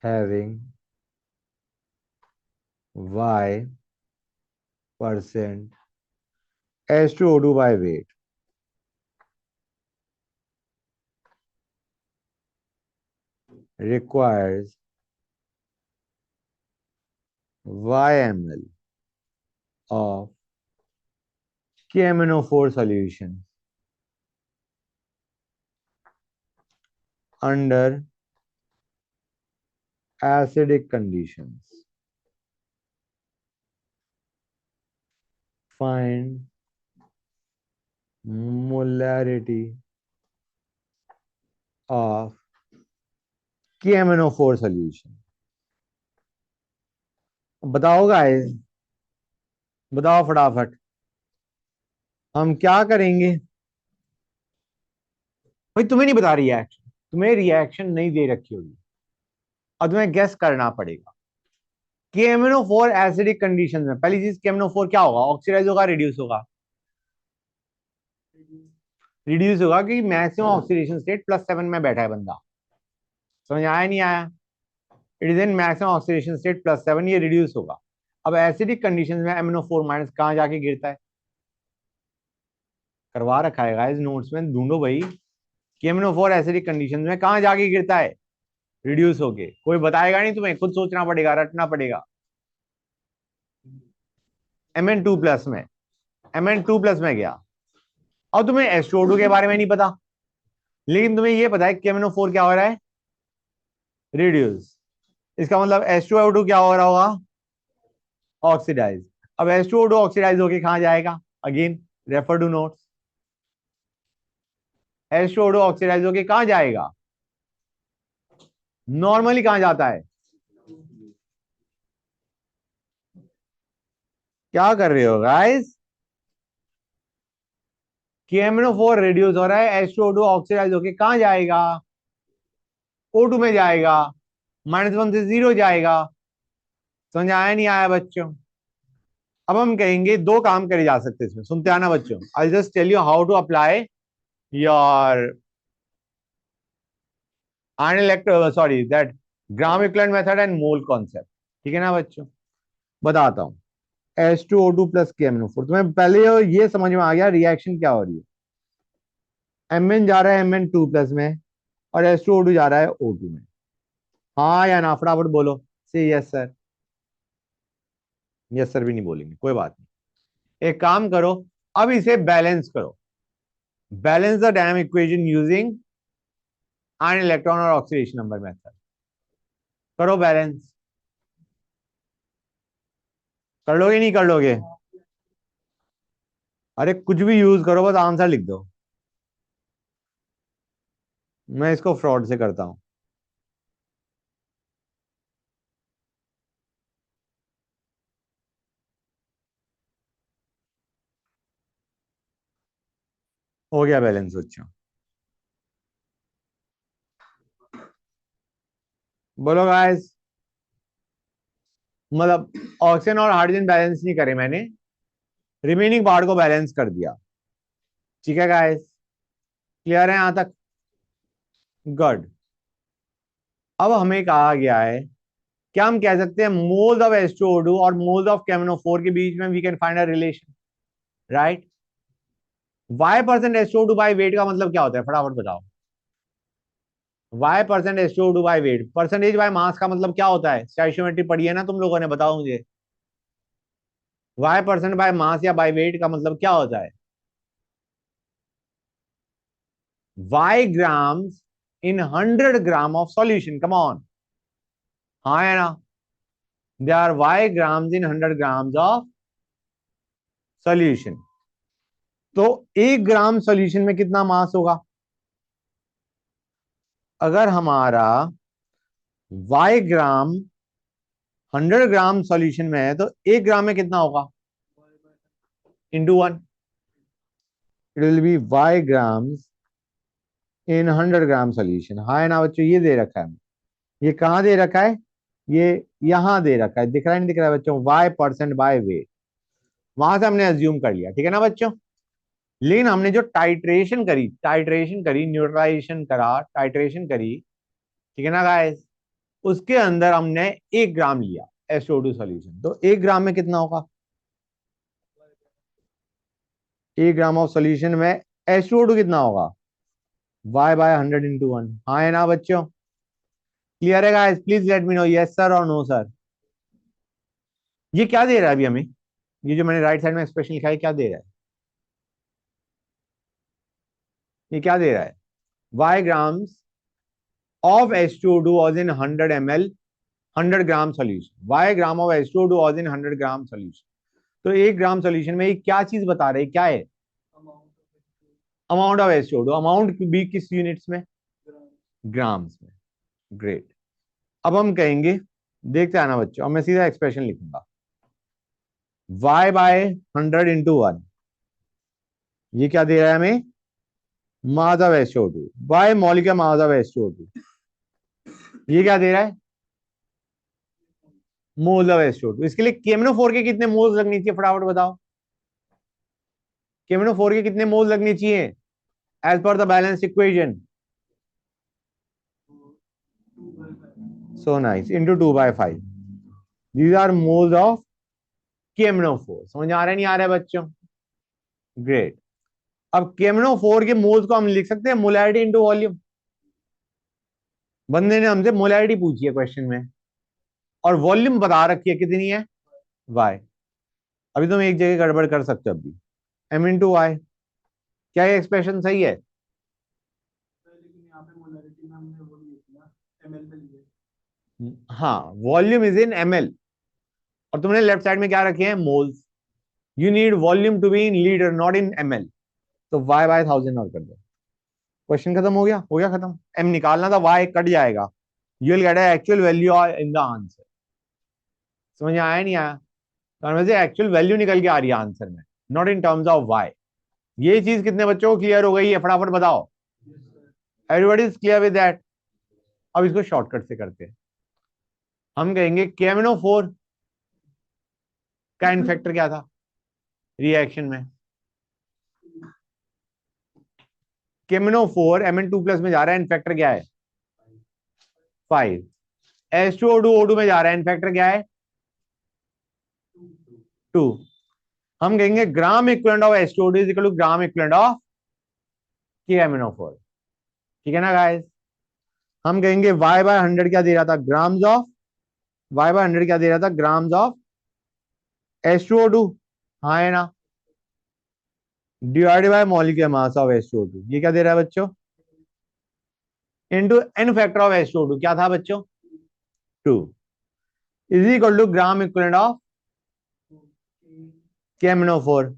having Y percent H2O2 by weight requires Y ml of KMNO4 solution under acidic conditions. Find molarity of KMNO4 solution. बताओ guys, बताओ फटाफट। हम क्या करेंगे भाई? तुम्हें नहीं बता रिएक्शन, तुम्हें रिएक्शन नहीं दे रखी होगी और तुम्हें गेस करना पड़ेगा। KMNO4 एसिडिक कंडीशन में पहली चीज, KMNO4 क्या होगा? ऑक्सीडाइज होगा, रिड्यूस होगा? रिड्यूस होगा कि मैक्सिमम ऑक्सीडेशन स्टेट +7 में बैठा है बंदा। समझ आया नहीं आया? It is in maximum oxidation state +7, ये रिड्यूस होगा। अब एसिडिक कंडीशन में MnO4- कहां जाके गिरता है? करवा रखा है गाइस नोट्स में, ढूंढो भाई। KMNO4 एसिडिक कंडीशन में कहां जाके गिरता है रिड्यूस होके? कोई बताएगा नहीं तुम्हें, खुद सोचना पड़ेगा, रटना पड़ेगा। Mn2+ में, Mn2+ में गया। अब तुम्हें H2O2 के बारे में नहीं पता, लेकिन तुम्हें यह पता है कि KMNO4 क्या हो रहा है? रिड्यूस। इसका मतलब H2O2 क्या हो रहा होगा? ऑक्सीडाइज। अब H2O2 ऑक्सीडाइज होके कहां जाएगा? Again refer to notes. H2O2 oxidise होके कहां जाएगा? नॉर्मली कहां जाता है? क्या कर रहे हो गाइस? KMNO4 रिड्यूस हो रहा है, H2O2 ऑक्सीडाइज होके कहां जाएगा? O2 में जाएगा, -1 से 0 जाएगा। समझ आया नहीं आया बच्चों? अब हम कहेंगे दो काम करे जा सकते हैं इसमें, सुनते आना बच्चों। I just tell you how to apply your ion electro sorry that gram equivalent method and mole concept. ठीक है ना बच्चों, बताता हूँ। H2O2 प्लस KMnO4, तुम्हें पहले ये समझ में आ गया रिएक्शन क्या हो रही है। Mn जा रहा है Mn2 प्लस में और H2O2 जा रहा है O2 में। हाँ या ना, फटाफट बोलो। से यस सर। यस सर भी नहीं बोलेंगे, कोई बात नहीं। एक काम करो, अब इसे बैलेंस करो। Balance the dynamic equation using ion electron और ऑक्सीडेशन नंबर मेथड। करो बैलेंस। कर लोगे नहीं कर लोगे? अरे कुछ भी यूज करो, बस आंसर लिख दो। मैं इसको फ्रॉड से करता हूं। हो गया बैलेंस बच्चों? बोलो गाइस। मतलब ऑक्सीजन और हाइड्रोजन बैलेंस नहीं करे मैंने, रिमेनिंग पार्ट को बैलेंस कर दिया। ठीक है गाइस, क्लियर है यहां तक? गुड। अब हमें कहा गया है, क्या हम कह सकते हैं मोल्स ऑफ H2O2 और मोल्स ऑफ KMnO4 के बीच में we can find a relation, right? Y% H2O2 by weight का मतलब क्या होता है, फटाफट बताओ। Y% H2O2 by weight, percentage by mass का मतलब क्या होता है? स्टोइकियोमेट्री पढ़ी है ना तुम लोगों ने, बताओ मुझे। Y% बाय मास या बाय वेट का मतलब क्या होता है? Y grams in 100 gram of solution, come on. हाँ है ना? They are Y grams in 100 grams of solution. तो 1 ग्राम सॉल्यूशन में कितना मास होगा? अगर हमारा Y ग्राम 100 ग्राम सॉल्यूशन में है तो 1 ग्राम में कितना होगा? *1। It will B Y grams in 100 gram solution. हाँ है ना बच्चों? ये दे रखा है। ये कहाँ दे रखा है? ये यहां दे रखा है। दिख रहा है नहीं दिख रहा है बच्चों? Y% by weight. वहां से हमने अज्यूम कर लिया, ठीक है ना बच्चों? लेकिन हमने जो टाइट्रेशन करी, न्यूट्रलाइजेशन करा, टाइट्रेशन करी, ठीक है ना गाइस? उसके अंदर हमने 1 ग्राम लिया SO2 सॉल्यूशन। तो 1 ग्राम में कितना होगा? 1 ग्राम ऑफ सॉल्यूशन में SO2 कितना होगा? Y/100 × 1। हाँ है ना बच्चों? क्लियर है guys? Please let me no yes sir और नो सर। ये क्या दे रहा है अभी हमें? ये जो मैंने राइट साइड में एक्सप्रेशन लिखा है क्या दे रहा है? ये क्या दे रहा है? Y grams of H2O2 was in 100 ml 100 gram solution. Y gram of H2O2 was in 100 gram solution. तो 1 ग्राम सॉल्यूशन में ये क्या चीज बता रहे, क्या है? Amount of H2O2। अमाउंट भी किस यूनिट्स में? ग्राम्स में। ग्रेट। अब हम कहेंगे, देखते आना बच्चों, अब मैं सीधा एक्सप्रेशन लिखूंगा। Y/100 × 1, ये क्या दे रहा है हमें? Mass of H2O2 bye molecular mass of H2O2। ये क्या दे रहा है? Mole of H2O2। इसके लिए KMnO4 के कितने मोल्स लगनी चाहिए, फटाफट बताओ। KMnO4 के कितने मोल्स लगने चाहिए as per the balance equation? So nice, into 2/5। These are moles of KMnO4। समझ आ रहा है नहीं आ रहा है बच्चों? ग्रेट। अब KMnO4 के मोल्स को हम लिख सकते हैं मोलैरिटी इंटू वॉल्यूम। बंदे ने हमसे मोलैरिटी पूछी है क्वेश्चन में और वॉल्यूम बता रखी है कितनी है, वाई। अभी तुम एक जगह गड़बड़ कर सकते हो अभी, M × Y। क्या ये एक्सप्रेशन सही है? हाँ, वॉल्यूम इज इन ml और तुमने लेफ्ट साइड में क्या रखे हैं? Moles. You need volume to be in litre not in ml। तो Y/1000 और कर दो। क्वेश्चन खत्म हो गया, हो गया खत्म। M निकालना था, Y कट जाएगा। You will get actual value in the answer. समझ में आया नहीं आया? तो हमें से एक्चुअल वैल्यू निकल के आ रही है आंसर में, not in terms of Y। ये चीज कितने बच्चों को क्लियर हो गई है, फटाफट बताओ। Everybody is clear with that? अब इसको शॉर्टकट से करते हैं। हम कहेंगे KMnO4 का एन फैक्टर क्या था रिएक्शन में? KMnO4 Mn2+ में जा रहा है, एन फैक्टर क्या है 5। H2O2 में जा रहा है, एन फैक्टर क्या है 2। हम कहेंगे gram equivalent of H2O2 is equal to gram equivalent of KMnO4। ठीक है ना गाइस? हम कहेंगे Y/100 क्या दे रहा था ग्राम्स ऑफ, Y/100 क्या दे रहा था ग्राम्स ऑफ H2O2, हाँ है ना, divided by molecular mass of H2O2, ये क्या दे रहा है बच्चों into n factor of H2O2 क्या था बच्चों 2 is equal to gram equivalent of KMnO4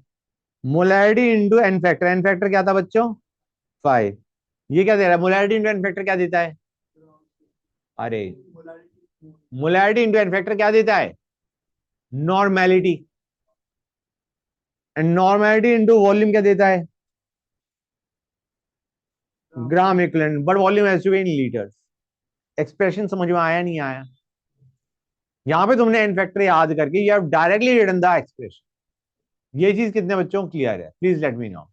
molarity into n factor क्या था बच्चों 5। ये क्या दे रहा है मोलैरिटी इंटू एन फैक्टर क्या देता है? अरे मोलैरिटी इंटू एन फैक्टर क्या देता है normality, and normality into volume क्या देता है gram equivalent, but volume has to be in litres. Expression समझ में आया नहीं आया? यहां पे तुमने एन फैक्टर याद करके you have directly written the expression. ये चीज कितने बच्चों को क्लियर है please let me know,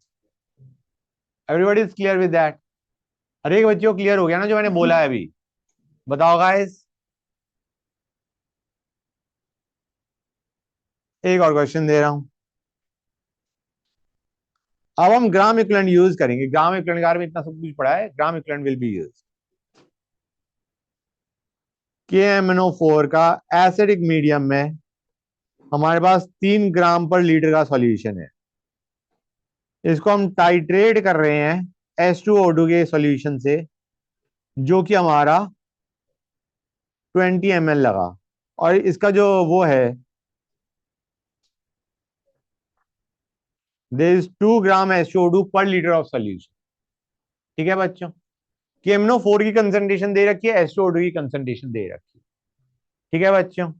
everybody is clear with that? हर एक बच्चों को क्लियर हो गया ना जो मैंने बोला है अभी? बताओ गाइस। एक और क्वेश्चन दे रहा हूं। अब हम ग्राम इक्विवेलेंट यूज करेंगे, ग्राम इक्विवेलेंट के बारे में इतना सब कुछ पढ़ा है, gram equivalent will be use. KMnO4 का एसिडिक मीडियम में हमारे पास 3 ग्राम/लीटर का सॉल्यूशन है। इसको हम टाइट्रेट कर रहे हैं H2O2 के सॉल्यूशन से, जो कि हमारा 20 ml लगा, और इसका जो वो है देयर इज 2 ग्राम H2O2 पर लीटर ऑफ सॉल्यूशन। ठीक है बच्चों? KMnO4 की कंसंट्रेशन दे रखी है, H2O2 की कंसंट्रेशन दे रखी है। ठीक है बच्चों?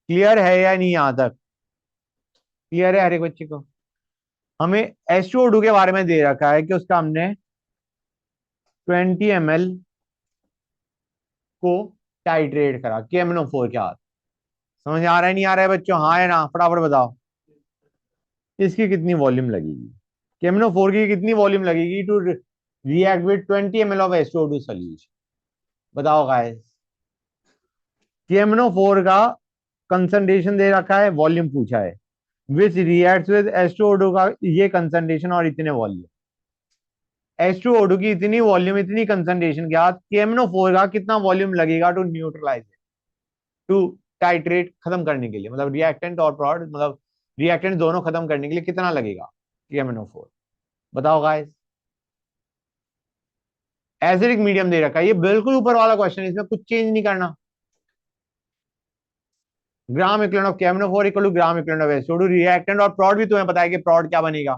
क्लियर है या नहीं? यहां तक क्लियर है हर एक बच्चे को? हमें H2O2 के बारे में दे रखा है कि उसका हमने 20 ml को टाइट्रेट करा KMnO4 के हाथ। समझ आ रहा है नहीं आ रहा है बच्चों? हाँ है ना? फटाफट बताओ इसकी कितनी वॉल्यूम लगेगी, KMnO4 की कितनी वॉल्यूम लगेगी to react with 20 ml of H2O2 solution? बताओ गाइस। KMnO4 का कंसंट्रेशन दे रखा है, वॉल्यूम पूछा है, विच रिएक्ट्स विद H2O2 का ये कंसंट्रेशन और इतने वॉल्यूम। H2O2 की इतनी वॉल्यूम इतनी कंसंट्रेशन के बाद KMnO4 का कितना वॉल्यूम लगेगा टू न्यूट्रलाइज, टू टाइट्रेट, खत्म करने के लिए, मतलब रिएक्टेंट और प्रोडक्ट, मतलब रिएक्टेंट दोनों खत्म करने के लिए कितना लगेगा KMnO4? बताओ गाइस। एसिडिक मीडियम दे रखा है, ये बिल्कुल ऊपर वाला क्वेश्चन है, इसमें कुछ चेंज नहीं करना। Gram equivalent of KMnO4 equal to gram equivalent of H2O2, reactant और प्रोडक्ट भी तुम्हें पता है कि प्रोडक्ट क्या बनेगा,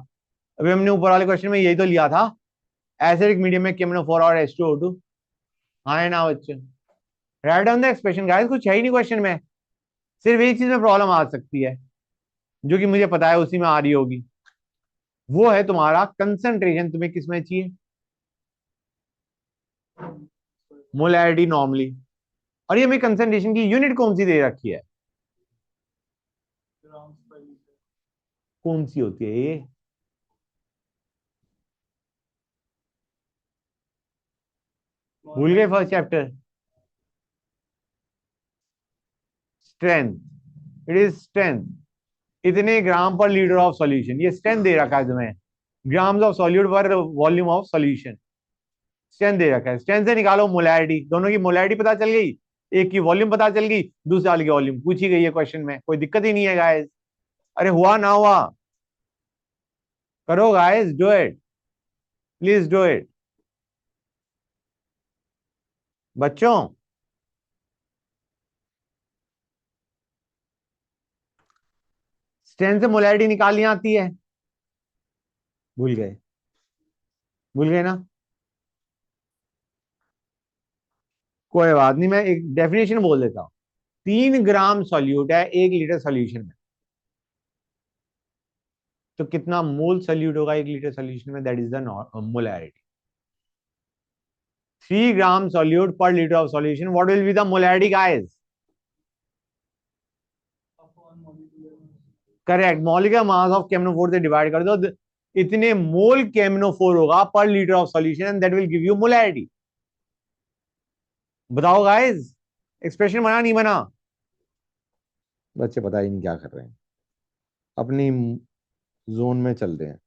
अभी हमने ऊपर वाले क्वेश्चन में यही तो लिया था, एसिडिक मीडियम में KMnO4 और H2O2। हाँ है ना बच्चे? Write down the expression guys, कुछ है ही नहीं क्वेश्चन में, सिर्फ एक चीज में प्रॉब्लम आ सकती है जो कि मुझे पता है उसी में आ रही होगी, वो है तुम्हारा कंसंट्रेशन तुम्हें किस में चाहिए, मोलैरिटी नॉर्मली, और ये हमें कंसंट्रेशन की यूनिट कौन सी दे रखी है, कौन सी होती है ये? भूल गए first chapter? Strength, it is strength, इतने ग्राम पर लीटर ऑफ सॉल्यूशन, ये स्ट्रेंथ दे रखा है तुम्हें, ग्राम्स ऑफ सॉल्यूट पर वॉल्यूम ऑफ सॉल्यूशन, स्ट्रेंथ दे रखा है। स्ट्रेंथ से निकालो मोलैरिटी, दोनों की मोलैरिटी पता चल गई, एक की वॉल्यूम पता चल गई, दूसरे वाले की वॉल्यूम पूछी गई है क्वेश्चन में, कोई दिक्कत ही नहीं है गाइस। अरे हुआ ना हुआ, करो guys, do it, please do it बच्चों। स्ट्रेंथ से मोलैरिटी निकालनी आती है? भूल गए? भूल गए ना? कोई बात नहीं, मैं एक डेफिनेशन बोल देता हूं। 3 ग्राम सॉल्यूट है 1 लीटर सॉल्यूशन में, तो कितना मोल सॉल्यूट होगा 1 लीटर सॉल्यूशन में, that is the molarity. 3 gram solute पर litre of solution, what will be the molarity guys? Correct, molecular mass of केमनोफोर से डिवाइड कर दो, इतने मोल केमनोफोर होगा पर litre of solution and that will give you molarity. बताओ गाइस, एक्सप्रेशन बना नहीं बना? बच्चे पता ही नहीं क्या कर रहे हैं, अपनी जोन में चल रहे हैं।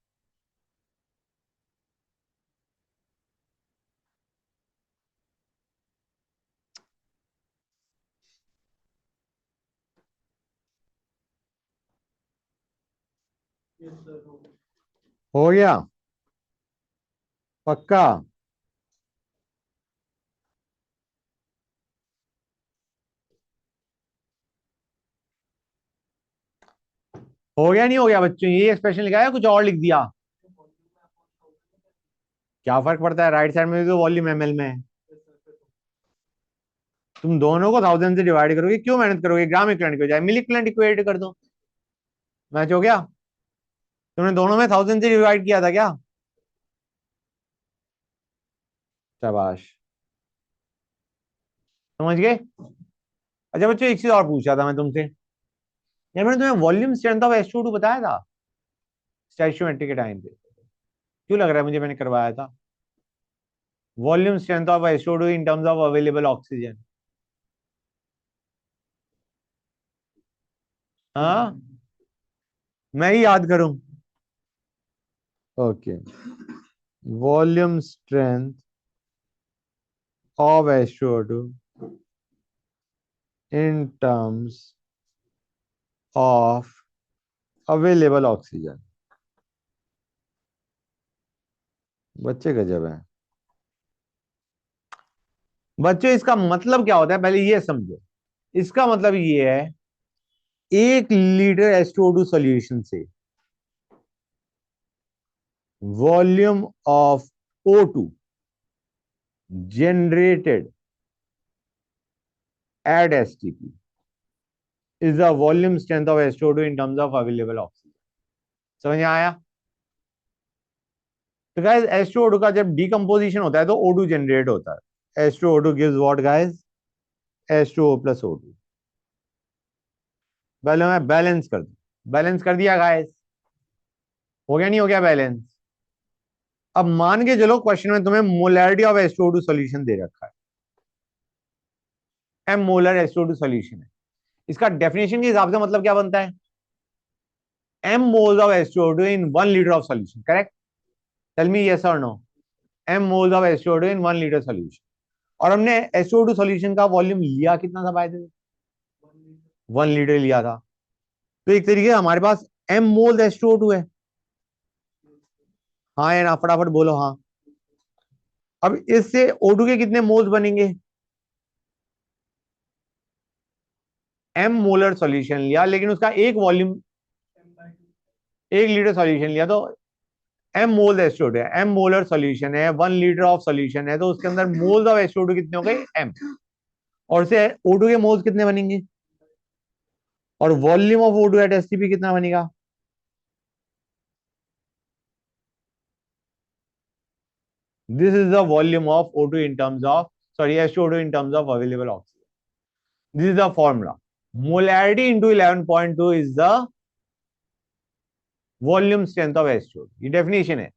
हो गया पक्का? हो गया नहीं हो गया बच्चों? ये एक्सप्रेशन लिखा है कुछ और लिख दिया? क्या फर्क पड़ता है, राइट साइड में भी तो वॉल्यूम एमएल में है। तुम दोनों को 1000 से डिवाइड करोगे, क्यों मेहनत करोगे, ग्राम इक्विवेलेंट हो जाए, मिली इक्विवेलेंट इक्वेट कर दो, मैच हो गया। तुमने दोनों में 1000 से डिवाइड किया था क्या? शाबाश, समझ गए। अच्छा बच्चों, एक चीज और पूछा था मैं तुमसे, यार मैंने तुम्हें वॉल्यूम स्ट्रेंथ ऑफ SO2 बताया था स्टैच्यूमेट्री के टाइम पे? क्यों लग रहा है मुझे मैंने करवाया था? Volume strength of SO2 in terms of available oxygen. हाँ, मैं ही याद करूं? Okay, volume strength of SO2 in terms of available oxygen। बच्चे गजब है। बच्चों इसका मतलब क्या होता है पहले ये समझो। इसका मतलब ये है, 1 लीटर H2O2 सॉल्यूशन से volume of O2 generated at STP is the volume strength of H2O2 in terms of available oxygen। समझ में आया? तो गाइस H2O2 का जब डिकम्पोजिशन होता है तो O2 जनरेट होता है। H2O2 gives what guys? H2O plus O2। पहले मैं बैलेंस कर दूं, बैलेंस कर दिया गाइस, हो गया नहीं हो गया बैलेंस? अब मान के चलो क्वेश्चन में तुम्हें मोलैरिटी ऑफ H2O2 सॉल्यूशन दे रखा है, M मोलर H2O2 सॉल्यूशन है। इसका डेफिनेशन के हिसाब से मतलब क्या बनता है? M moles of H2O2 in 1 litre of solution, correct? Tell me yes और no. M moles of H2O2 in 1 litre solution. और हमने H2O2 सॉल्यूशन का वॉल्यूम लिया कितना था बाय द वे? 1 लीटर लिया था। तो एक तरीके से हमारे पास M मोल्स H2O2 है। हाँ या ना, फटाफट बोलो हाँ। अब इससे O2 के कितने मोल्स बनेंगे? M मोलर सॉल्यूशन लिया, लेकिन उसका एक वॉल्यूम, 1 लीटर सॉल्यूशन लिया, तो M मोल H2O2 है, M मोलर सॉल्यूशन है, 1 लीटर ऑफ सॉल्यूशन है, तो उसके अंदर मोल्स ऑफ H2O2 कितने हो गए? M। और से O2 के मोल्स कितने बनेंगे? और volume of O2 eight STP कितना बनेगा? This is the volume of O2 in terms of, sorry, H2O2 in terms of available oxygen. This is the formula. Molarity into 11.2 is the volume strength of H2O2। ये definition है।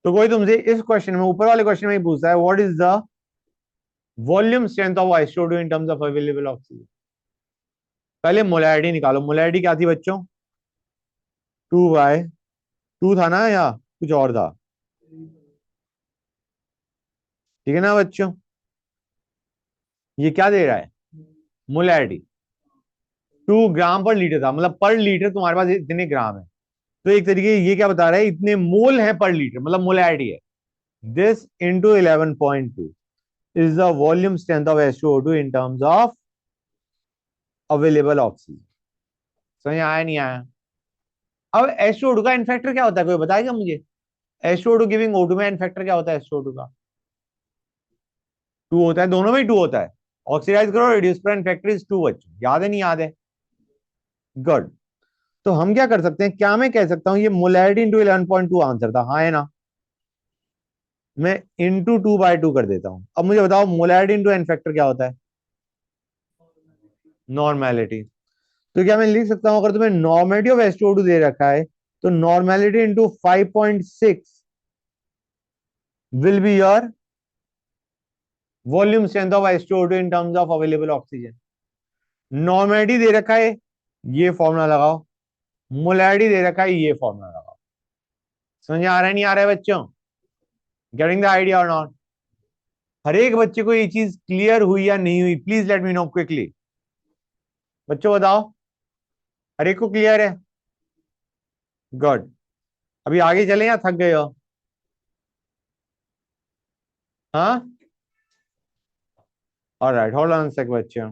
तो कोई तुमसे इस question में, ऊपर वाले क्वेश्चन में ही पूछता है what is the volume strength of H2O2 in terms of available oxygen. पहले मोलैरिटी निकालो। मोलैरिटी क्या थी बच्चों? 2/2 था ना, या कुछ और था? ठीक है ना बच्चों? ये क्या दे रहा है? मोलैरिटी 2 ग्राम पर लीटर था, मतलब पर लीटर तुम्हारे पास इतने ग्राम है। तो एक तरीके ये क्या बता रहा है, इतने मोल है पर लीटर, मतलब मोलैरिटी है। This into 11.2 is the volume strength of H2O2 in terms of available oxygen. समझ आया नहीं आया? अब H2O2 का इनफैक्टर क्या होता है, कोई बताएगा मुझे? H2O2 गिविंग O2 में इनफैक्टर क्या होता है H2O2 का? 2 होता है, दोनों में ही 2 होता है। ऑक्सीडाइज करो, रिड्यूस करो, इनफैक्टर इज 2 बच्चों, याद है नहीं याद है? गुड। तो हम क्या कर सकते हैं, क्या मैं कह सकता हूं ये मोलैरिटी इंटू 11.2 आंसर था, हाँ है ना? मैं इंटू 2/2 कर देता हूं। अब मुझे बताओ मोलैरिटी इंटू एन फैक्टर क्या होता है? नॉर्मेलिटी। तो क्या मैं लिख सकता हूं, अगर तुम्हें नॉर्मेलिटी ऑफ H2O2 दे रखा है तो normality into 5.6 will be your volume strength of H2O2 in terms of available oxygen. Normality दे रखा है, ये फॉर्मूला लगाओ। मोलैरिटी दे रखा है, ये फॉर्मूला लगाओ। समझ आ रहा है नहीं आ रहा है बच्चों? गेटिंग द आइडिया और नॉट? हर एक बच्चे को ये चीज क्लियर हुई या नहीं हुई, please let me know quickly. बच्चों बताओ, हर एक को क्लियर है? गुड। अभी आगे चले या थक गए हो? हाँ, ऑलराइट, होल्ड ऑन सेक बच्चों।